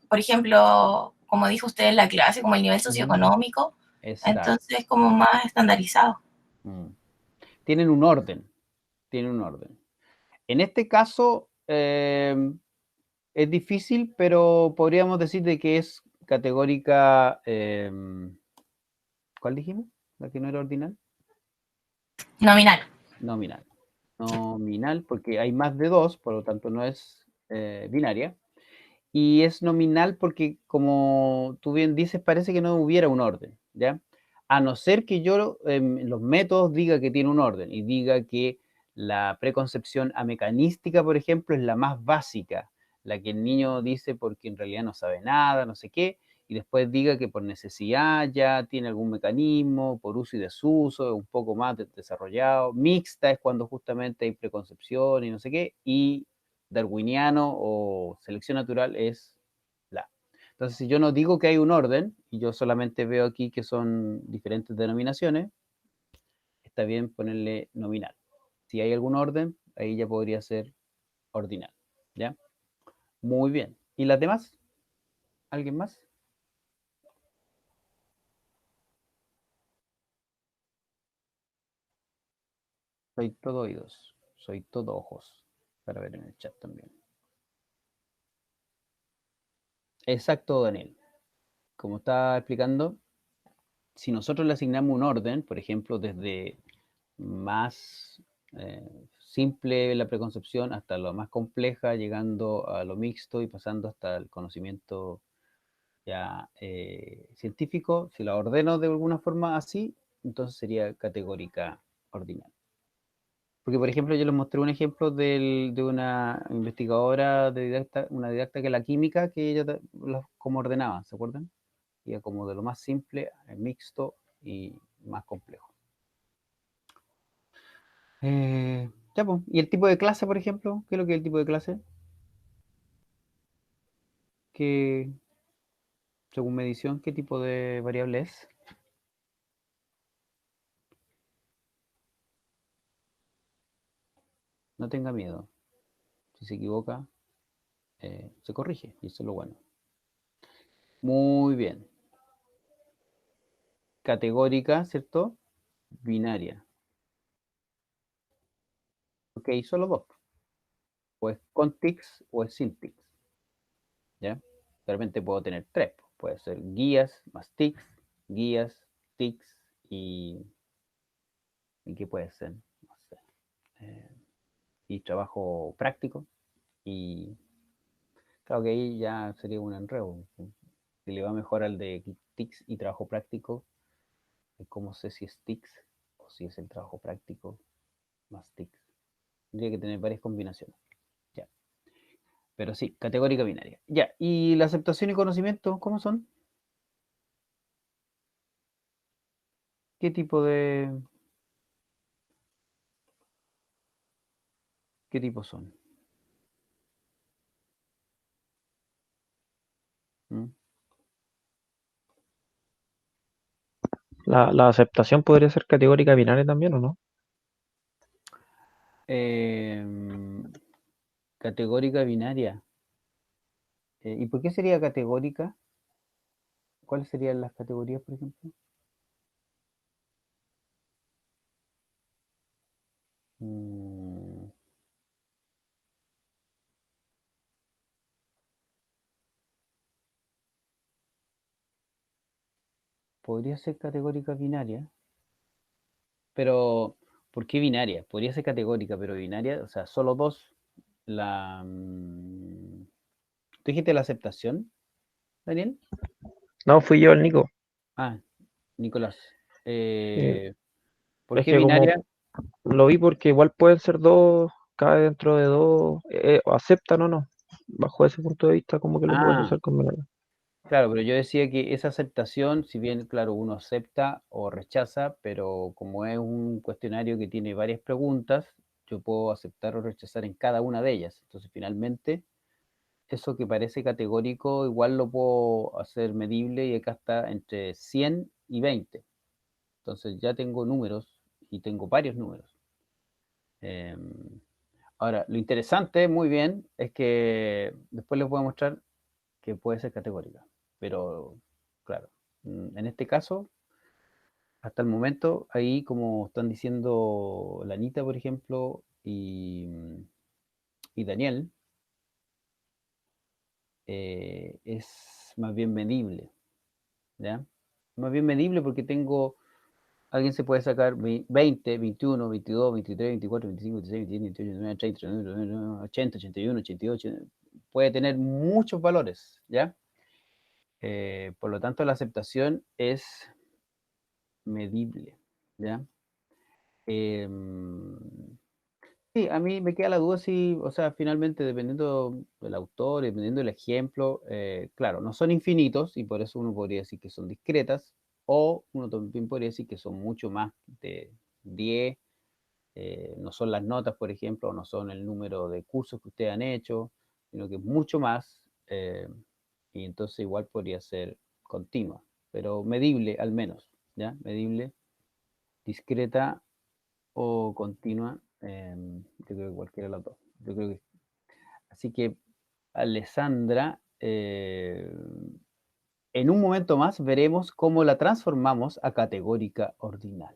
por ejemplo, como dijo usted en la clase, como el nivel socioeconómico, Exacto. entonces como más estandarizado. Tienen un orden, En este caso, es difícil, pero podríamos decir de que es categórica, ¿cuál dijimos? ¿La que no era ordinal? Nominal. Nominal. Nominal, porque hay más de dos, por lo tanto no es binaria. Y es nominal porque, como tú bien dices, parece que no hubiera un orden, ¿ya? A no ser que yo en los métodos diga que tiene un orden y diga que la preconcepción amecanística, por ejemplo, es la más básica, la que el niño dice porque en realidad no sabe nada, no sé qué, y después diga que por necesidad ya tiene algún mecanismo, por uso y desuso, un poco más desarrollado. Mixta es cuando justamente hay preconcepción y no sé qué, y darwiniano o selección natural es la. Entonces, si yo no digo que hay un orden, y yo solamente veo aquí que son diferentes denominaciones, está bien ponerle nominal. Si hay algún orden, ahí ya podría ser ordinal, ¿ya? Muy bien. ¿Y las demás? ¿Alguien más? Soy todo oídos, soy todo ojos, para ver en el chat también. Exacto, Daniel. Como estaba explicando, si nosotros le asignamos un orden, por ejemplo, desde más simple la preconcepción hasta lo más compleja, llegando a lo mixto y pasando hasta el conocimiento ya científico, si la ordeno de alguna forma así, entonces sería categórica ordinal. Porque, por ejemplo, yo les mostré un ejemplo de una investigadora, una didacta que la química, que ella como ordenaba, ¿se acuerdan? Iba como de lo más simple, mixto y más complejo. Ya, pues. ¿Y el tipo de clase, por ejemplo? ¿Qué es lo que es el tipo de clase? Que, según medición, ¿qué tipo de variable es? No tenga miedo. Si se equivoca, se corrige, y eso es lo bueno. Muy bien. Categórica, ¿cierto? Binaria. Ok, solo dos. O es con tics o es sin tics. ¿Ya? De repente puedo tener tres. Puede ser guías más tics, guías, tics ¿y qué puede ser? No sé. Y trabajo práctico. Y claro que ahí ya sería un enredo. Si le va mejor al de tics y trabajo práctico, ¿cómo sé si es tics o si es el trabajo práctico más tics? Tendría que tener varias combinaciones. Ya. Pero sí, categórica binaria. Ya. ¿Y la aceptación y conocimiento, cómo son? ¿Qué tipo de... ¿Qué tipo son? ¿Mm? La aceptación podría ser categórica binaria también, ¿o no? Categórica binaria. ¿Y por qué sería categórica? ¿Cuáles serían las categorías, por ejemplo? Mm, Podría ser categórica binaria, pero ¿por qué binaria? Podría ser categórica, pero binaria, o sea, solo dos. ¿Tú dijiste la aceptación, Daniel? No, fui yo el Nico. Ah, Nicolás. Eh, ¿Por es qué que como binaria? lo vi porque igual pueden ser dos, cabe dentro de dos, o aceptan o no. Bajo ese punto de vista, como que lo puedes Ah, usar con binaria. claro, pero yo decía que esa aceptación, si bien, claro, uno acepta o rechaza, pero como es un cuestionario que tiene varias preguntas, yo puedo aceptar o rechazar en cada una de ellas. Entonces, finalmente, eso que parece categórico, igual lo puedo hacer medible y acá está entre 100 y 20. Entonces, ya tengo números y tengo varios números. Ahora, lo interesante, muy bien, es que después les voy a mostrar que puede ser categórica. Pero, claro, en este caso, hasta el momento, ahí como están diciendo la Anita, por ejemplo, y Daniel, es más bien medible, ¿ya? Más bien medible porque alguien se puede sacar 20, 21, 22, 23, 24, 25, 26, 27, 28, 29, 30, 39, 80, 81, 88, puede tener muchos valores, ¿ya? Por lo tanto, la aceptación es medible, ¿ya? Em, sí, a mí me queda la duda si, o sea, finalmente, dependiendo del autor, dependiendo del ejemplo, claro, no son infinitos y por eso uno podría decir que son discretas, o uno también podría decir que son mucho más de 10, no son las notas, por ejemplo, no son el número de cursos que ustedes han hecho, sino que es mucho más, y entonces igual podría ser continua, pero medible al menos, ¿ya? Medible, discreta o continua, yo creo que cualquiera de las dos. Yo creo que, así que, Alessandra, en un momento más veremos cómo la transformamos a categórica ordinal.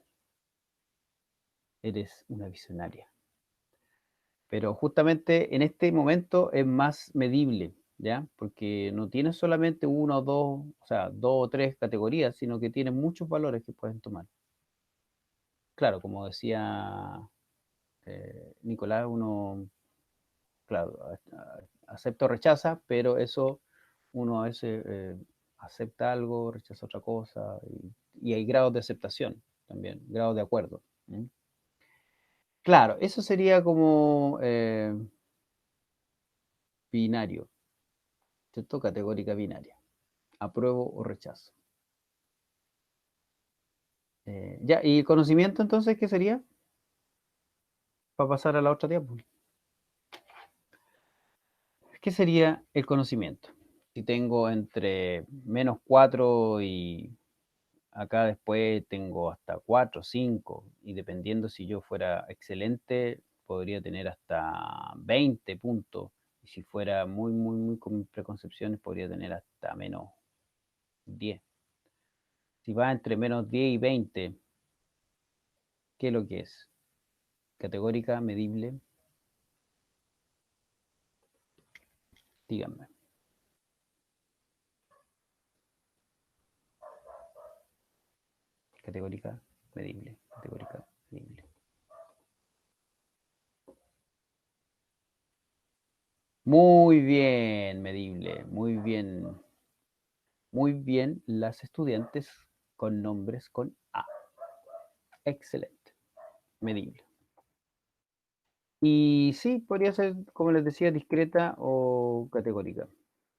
Eres una visionaria. Pero justamente en este momento es más medible, ¿ya? Porque no tienes solamente uno o dos, o sea, dos o tres categorías, sino que tienes muchos valores que pueden tomar. Claro, como decía Nicolás, uno, claro, acepta o rechaza, pero eso uno a veces acepta algo, rechaza otra cosa, y hay grados de aceptación también, grados de acuerdo. ¿Mm? Claro, eso sería como binario, ¿cierto? Categórica binaria. Apruebo o rechazo. Ya, ¿y el conocimiento entonces qué sería? Para pasar a la otra diapositiva. ¿Qué sería el conocimiento? Si tengo entre -4 y acá después tengo hasta 4, 5, y dependiendo si yo fuera excelente, podría tener hasta 20 puntos, y si fuera muy, muy, muy con preconcepciones, podría tener hasta -10. Si va entre -10 y 20, ¿qué es lo que es? Categórica, medible, díganme. Categórica, medible, categórica, medible. Muy bien, medible, muy bien. Muy bien las estudiantes con nombres con A. Excelente, medible. Y sí, podría ser, como les decía, discreta o categórica.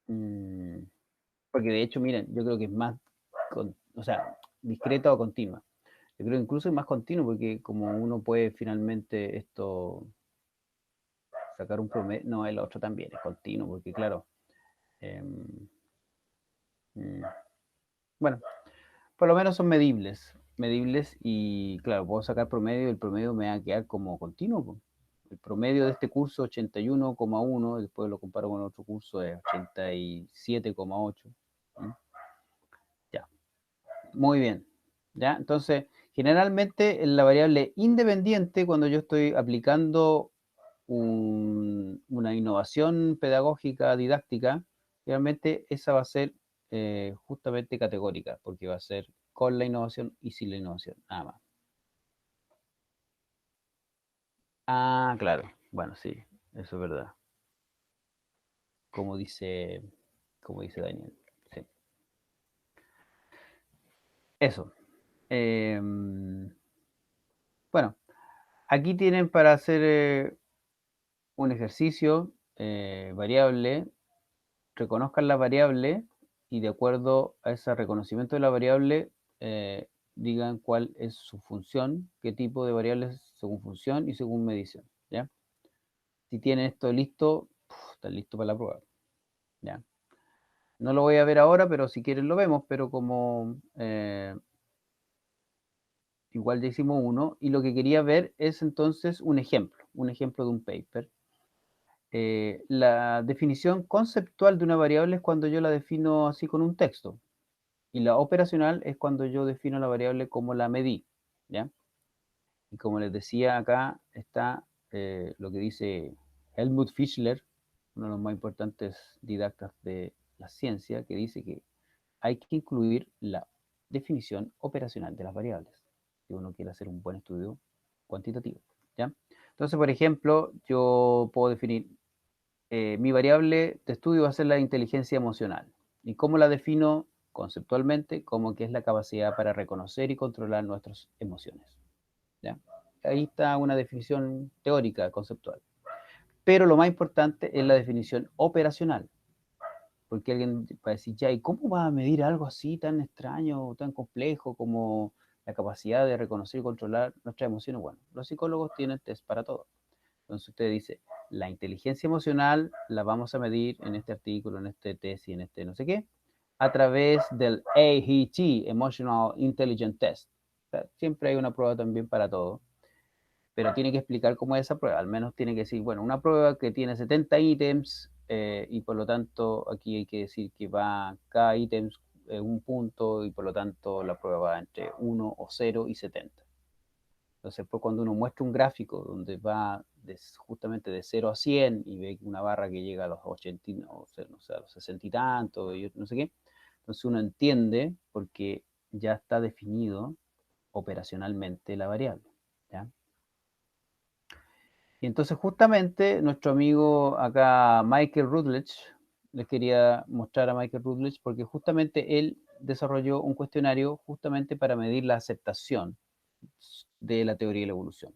Porque de hecho, miren, yo creo que es más, o sea, discreta o continua. Yo creo que incluso es más continuo porque como uno puede finalmente esto sacar un promedio, no, el otro también es continuo, porque claro, bueno, por lo menos son medibles y claro, puedo sacar promedio y el promedio me va a quedar como continuo, po. El promedio de este curso 81,1, después lo comparo con otro curso es 87,8. Ya, muy bien. ¿Ya? Entonces, generalmente en la variable independiente, cuando yo estoy aplicando una innovación pedagógica, didáctica, realmente esa va a ser justamente categórica, porque va a ser con la innovación y sin la innovación, nada más. Ah, claro. Bueno, sí, eso es verdad. Como dice, como dice Daniel. Sí. Eso. Bueno, aquí tienen para hacer un ejercicio variable. Reconozcan la variable y de acuerdo a ese reconocimiento de la variable, digan cuál es su función, qué tipo de variables según función y según medición, ¿ya? Si tienen esto listo, están listos para la prueba, ¿ya? No lo voy a ver ahora, pero si quieren lo vemos, pero como igual ya hicimos uno, y lo que quería ver es entonces un ejemplo de un paper. La definición conceptual de una variable es cuando yo la defino así con un texto. Y la operacional es cuando yo defino la variable como la medí, ¿ya? Y como les decía, acá está lo que dice Helmut Fischler, uno de los más importantes didactas de la ciencia, que dice que hay que incluir la definición operacional de las variables, si uno quiere hacer un buen estudio cuantitativo, ¿ya? Entonces, por ejemplo, yo puedo definir, mi variable de estudio va a ser la inteligencia emocional. ¿Y cómo la defino conceptualmente? Como que es la capacidad para reconocer y controlar nuestras emociones, ¿ya? Ahí está una definición teórica, conceptual. Pero lo más importante es la definición operacional. Porque alguien va a decir, ya, ¿y cómo va a medir algo así tan extraño, tan complejo como la capacidad de reconocer y controlar nuestras emociones? Bueno, los psicólogos tienen test para todo. Entonces usted dice, la inteligencia emocional la vamos a medir en este artículo, en este test y en este no sé qué, a través del AIT, Emotional Intelligence Test. O sea, siempre hay una prueba también para todo, pero tiene que explicar cómo es esa prueba. Al menos tiene que decir, bueno, una prueba que tiene 70 ítems y por lo tanto aquí hay que decir que va cada ítem un punto y por lo tanto la prueba va entre 1 o 0 y 70. Entonces, pues cuando uno muestra un gráfico donde va justamente de 0 a 100 y ve una barra que llega a los 80, o sea, no sé, a los 60 y tanto, y no sé qué, entonces uno entiende porque ya está definido operacionalmente la variable, ¿ya? Y entonces justamente nuestro amigo acá, Michael Routledge, les quería mostrar a Michael Routledge porque justamente él desarrolló un cuestionario justamente para medir la aceptación de la teoría de la evolución.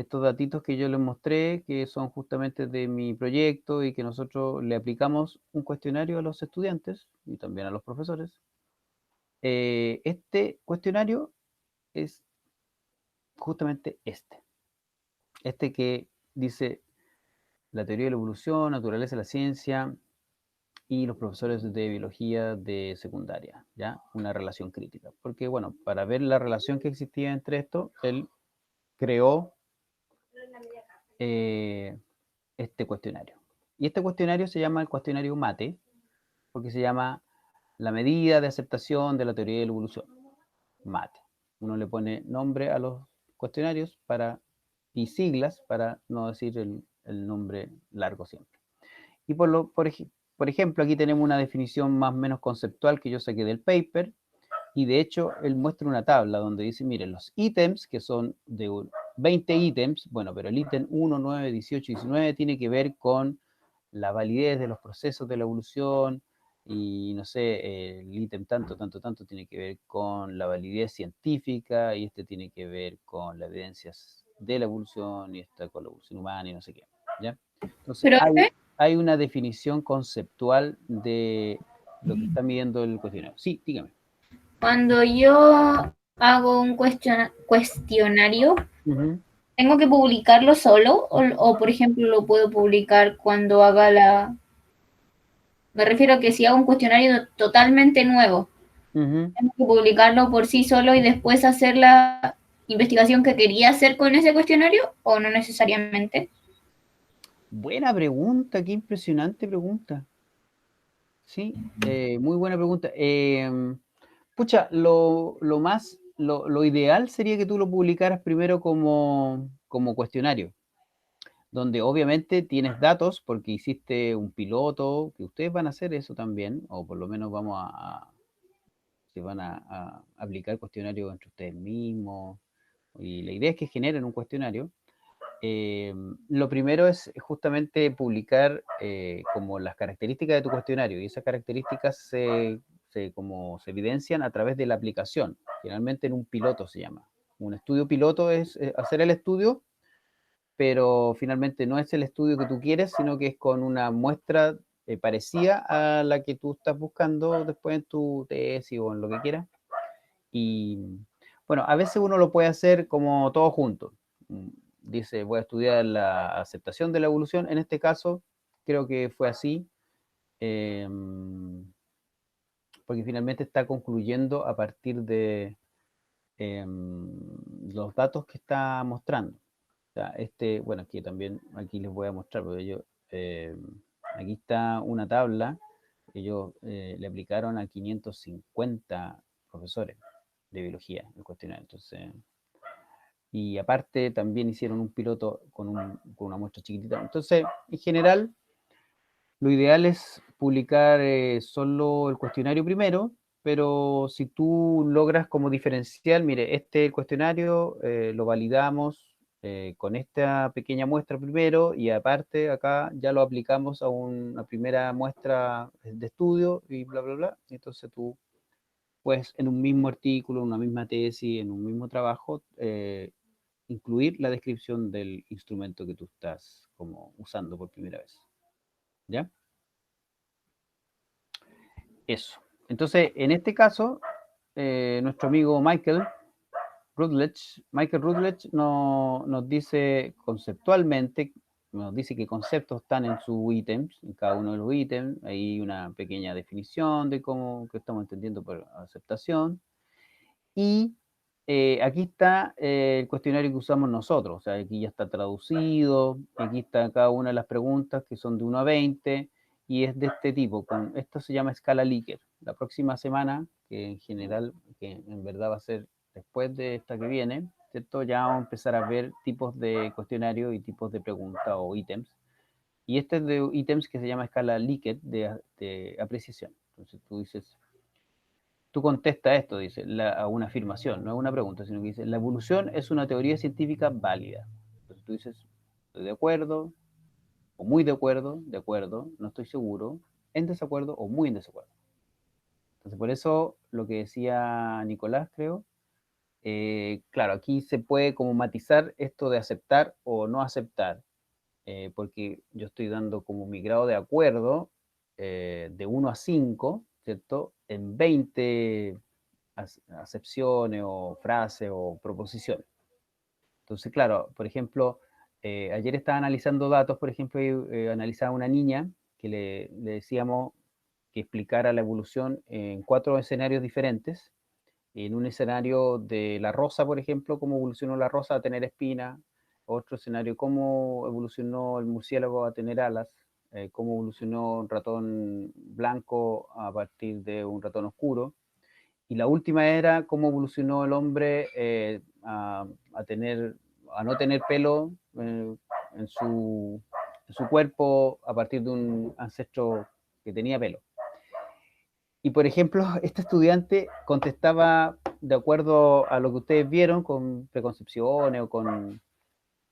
estos datitos que yo les mostré, que son justamente de mi proyecto y que nosotros le aplicamos un cuestionario a los estudiantes y también a los profesores. Este cuestionario es justamente este que dice la teoría de la evolución, naturaleza de la ciencia y los profesores de biología de secundaria, ¿ya? Una relación crítica. Porque, bueno, para ver la relación que existía entre esto, él creó este cuestionario. Y este cuestionario se llama el cuestionario MATE, porque se llama la medida de aceptación de la teoría de la evolución, MATE. Uno le pone nombre a los cuestionarios y siglas para no decir el nombre largo siempre. Y por ejemplo, aquí tenemos una definición más o menos conceptual que yo saqué del paper, y de hecho él muestra una tabla donde dice, miren, los ítems, que son de 20 ítems, bueno, pero el ítem 1, 9, 18 y 19 tiene que ver con la validez de los procesos de la evolución, y no sé, el ítem tanto, tanto, tanto tiene que ver con la validez científica, y este tiene que ver con las evidencias de la evolución, y esta con la evolución humana, y no sé qué, ¿ya? Entonces, Profe, hay una definición conceptual de lo que está midiendo el cuestionario. Sí, dígame. cuando yo hago un cuestionario, Ujú. ¿tengo que publicarlo solo o, por ejemplo, lo puedo publicar cuando haga la... Me refiero a que si hago un cuestionario totalmente nuevo, Ujú. ¿tengo que publicarlo por sí solo y después hacer la investigación que quería hacer con ese cuestionario o no necesariamente? Buena pregunta, qué impresionante pregunta. Sí, muy buena pregunta. Pucha, lo ideal sería que tú lo publicaras primero como cuestionario, donde obviamente tienes datos porque hiciste un piloto, que ustedes van a hacer eso también, o por lo menos se van a aplicar cuestionarios entre ustedes mismos, y la idea es que generen un cuestionario. Lo primero es justamente publicar como las características de tu cuestionario, y esas características como se evidencian a través de la aplicación, generalmente en un piloto se llama. Un estudio piloto es hacer el estudio, pero finalmente no es el estudio que tú quieres, sino que es con una muestra parecida a la que tú estás buscando después en tu tesis o en lo que quieras. Y bueno, a veces uno lo puede hacer como todo junto. Dice, voy a estudiar la aceptación de la evolución. En este caso, creo que fue así, porque finalmente está concluyendo a partir de los datos que está mostrando. O sea, bueno, aquí también, aquí les voy a mostrar, porque aquí está una tabla que ellos le aplicaron a 550 profesores de biología el cuestionario. Entonces, y aparte también hicieron un piloto con una muestra chiquitita. Entonces, en general, lo ideal es publicar solo el cuestionario primero, pero si tú logras como diferencial, mire, este cuestionario lo validamos con esta pequeña muestra primero, y aparte acá ya lo aplicamos a una primera muestra de estudio y bla, bla, bla. Entonces tú puedes en un mismo artículo, en una misma tesis, en un mismo trabajo, incluir la descripción del instrumento que tú estás como usando por primera vez. ¿Ya? Eso. Entonces, en este caso, nuestro amigo Michael Routledge nos dice conceptualmente, nos dice qué conceptos están en sus ítems, en cada uno de los ítems. Hay una pequeña definición de cómo que estamos entendiendo por aceptación. Y aquí está el cuestionario que usamos nosotros, o sea, aquí ya está traducido, aquí está cada una de las preguntas que son de 1 a 20, y es de este tipo, esto se llama escala Likert. La próxima semana, que en general, que en verdad va a ser después de esta que viene, ¿cierto? Ya vamos a empezar a ver tipos de cuestionario y tipos de preguntas o ítems, y este es de ítems que se llama escala Likert de apreciación. Entonces tú dices, tú contestas esto, dice, a una afirmación, no es una pregunta, sino que dice, la evolución es una teoría científica válida. Entonces tú dices, estoy de acuerdo, o muy de acuerdo, no estoy seguro, en desacuerdo o muy en desacuerdo. Entonces por eso lo que decía Nicolás, creo, claro, aquí se puede como matizar esto de aceptar o no aceptar, porque yo estoy dando como mi grado de acuerdo de 1 a 5, ¿cierto? En 20 acepciones o frases o proposiciones. Entonces, claro, por ejemplo, ayer estaba analizando datos, por ejemplo, analizaba una niña que le decíamos que explicara la evolución en 4 escenarios diferentes. En un escenario de la rosa, por ejemplo, cómo evolucionó la rosa a tener espina. Otro escenario, cómo evolucionó el murciélago a tener alas. Cómo evolucionó un ratón blanco a partir de un ratón oscuro. Y la última era cómo evolucionó el hombre a no tener pelo en su cuerpo a partir de un ancestro que tenía pelo. Y por ejemplo, este estudiante contestaba de acuerdo a lo que ustedes vieron, con preconcepciones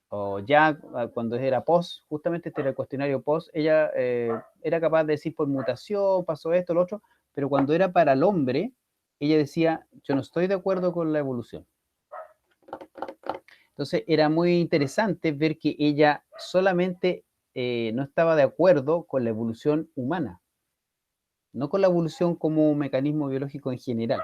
o ya cuando era post, justamente este era el cuestionario post, ella era capaz de decir por mutación, pasó esto, lo otro, pero cuando era para el hombre, ella decía, yo no estoy de acuerdo con la evolución. Entonces era muy interesante ver que ella solamente no estaba de acuerdo con la evolución humana, no con la evolución como un mecanismo biológico en general.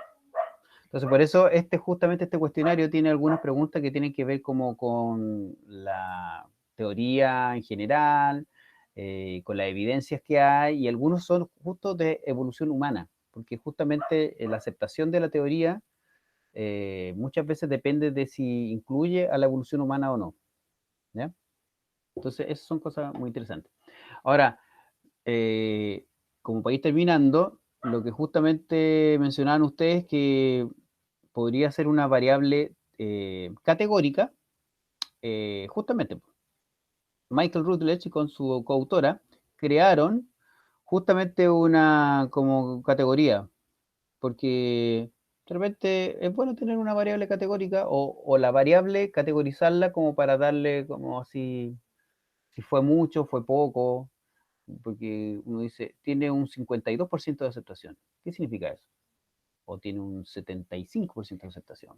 Entonces, por eso justamente este cuestionario tiene algunas preguntas que tienen que ver como con la teoría en general, con las evidencias que hay, y algunos son justo de evolución humana, porque justamente la aceptación de la teoría muchas veces depende de si incluye a la evolución humana o no. ¿Ya? Entonces, esas son cosas muy interesantes. Ahora, como para ir terminando, lo que justamente mencionaban ustedes que podría ser una variable categórica, justamente Michael Routledge con su coautora crearon justamente una como categoría, porque de repente es bueno tener una variable categórica o la variable categorizarla como para darle como así, si fue mucho, fue poco, porque uno dice, tiene un 52% de aceptación. ¿Qué significa eso? O tiene un 75% de aceptación.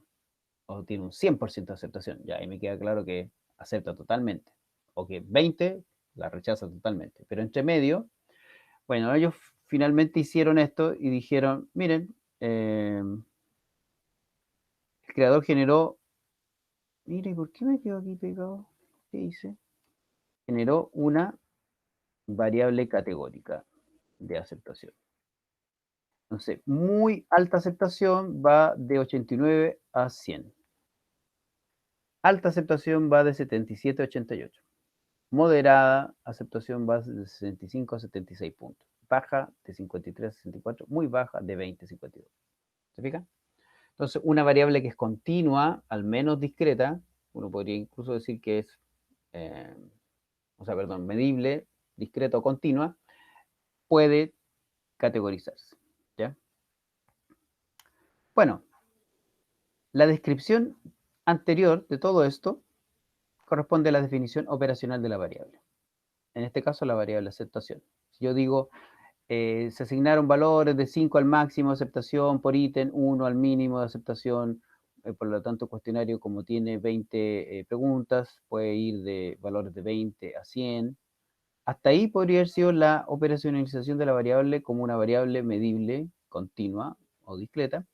O tiene un 100% de aceptación. Ya ahí me queda claro que acepta totalmente. O que 20 la rechaza totalmente. Pero entre medio, bueno, ellos finalmente hicieron esto y dijeron, miren, el creador generó, mire, ¿por qué me quedo aquí pegado? ¿Qué hice? Generó una variable categórica de aceptación. Entonces, muy alta aceptación va de 89 a 100. Alta aceptación va de 77 a 88. Moderada aceptación va de 65 a 76 puntos. Baja de 53 a 64. Muy baja de 20 a 52. ¿Se fijan? Entonces, una variable que es continua, al menos discreta, uno podría incluso decir que es, medible, discreta o continua, puede categorizarse. ¿Ya? Bueno, la descripción anterior de todo esto corresponde a la definición operacional de la variable. En este caso, la variable aceptación. Si yo digo, se asignaron valores de 5 al máximo de aceptación por ítem, 1 al mínimo de aceptación, por lo tanto, el cuestionario, como tiene 20 preguntas, puede ir de valores de 20 a 100. Hasta ahí podría haber sido la operacionalización de la variable como una variable medible, continua o discreta.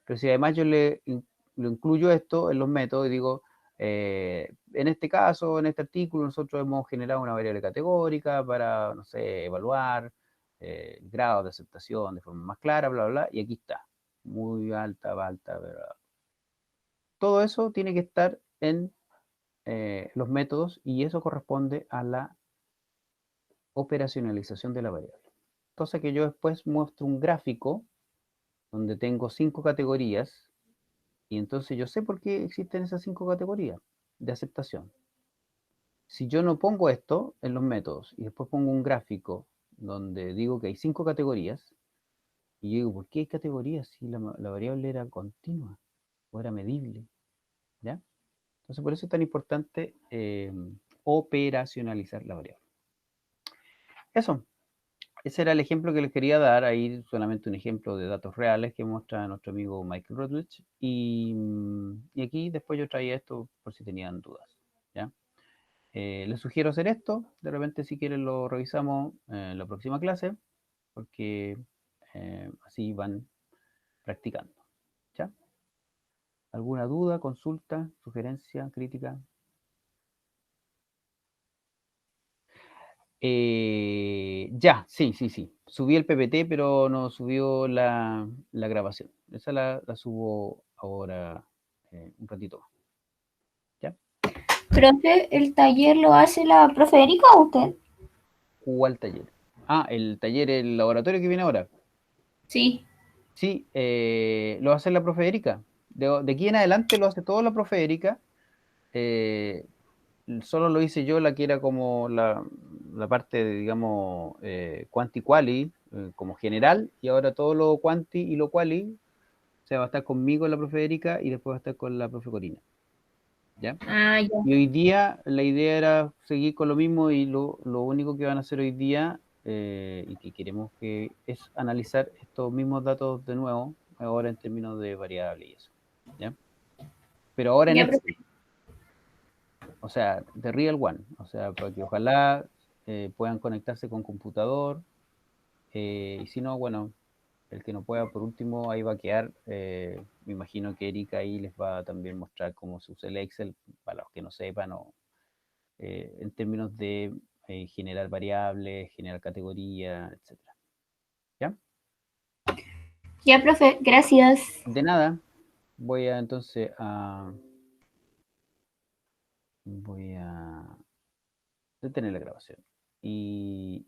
Pero si además yo lo incluyo esto en los métodos y digo, en este caso, en este artículo, nosotros hemos generado una variable categórica para, no sé, evaluar el grado de aceptación de forma más clara, bla, bla, bla, y aquí está. Muy alta, alta, bla. Todo eso tiene que estar en los métodos y eso corresponde a la operacionalización de la variable. Entonces que yo después muestro un gráfico donde tengo 5 categorías. Y entonces yo sé por qué existen esas 5 categorías de aceptación. Si yo no pongo esto en los métodos y después pongo un gráfico donde digo que hay 5 categorías, y yo digo, ¿por qué hay categorías si la variable era continua o era medible? ¿Ya? Entonces por eso es tan importante operacionalizar la variable. Eso. ese era el ejemplo que les quería dar, ahí solamente un ejemplo de datos reales que muestra nuestro amigo Michael Rutledge, y aquí después yo traía esto por si tenían dudas, ¿ya? Les sugiero hacer esto, de repente si quieren lo revisamos en la próxima clase, porque así van practicando, ¿ya? ¿Alguna duda, consulta, sugerencia, crítica? Ya, sí. Subí el PPT, pero no subió la grabación. Esa la subo ahora un ratito más. ¿Ya? Profe, ¿el taller lo hace la profe Erika o usted? ¿Cuál taller? Ah, el taller, el laboratorio que viene ahora. Sí. Sí, lo va a hacer la profe Erika. De aquí en adelante lo hace todo la profe Erika. Solo lo hice yo, la que era como la parte, digamos, quanti quali, como general, y ahora todo lo quanti y lo quali, o sea, va a estar conmigo la profe Erika y después va a estar con la profe Corina, ¿ya? Ah, ya. Y hoy día la idea era seguir con lo mismo y lo único que van a hacer hoy día y que queremos que es analizar estos mismos datos de nuevo, ahora en términos de variables y eso, ¿ya? Pero ahora en Ya, Excel. profe. O sea, de Real One, o sea, para que ojalá puedan conectarse con computador, y si no, bueno, el que no pueda, por último, ahí va a quedar, me imagino que Erika ahí les va a también mostrar cómo se usa el Excel, para los que no sepan, o, en términos de generar variables, generar categorías, etcétera. ¿Ya? Ya, profe, gracias. De nada, entonces voy a detener la grabación. Y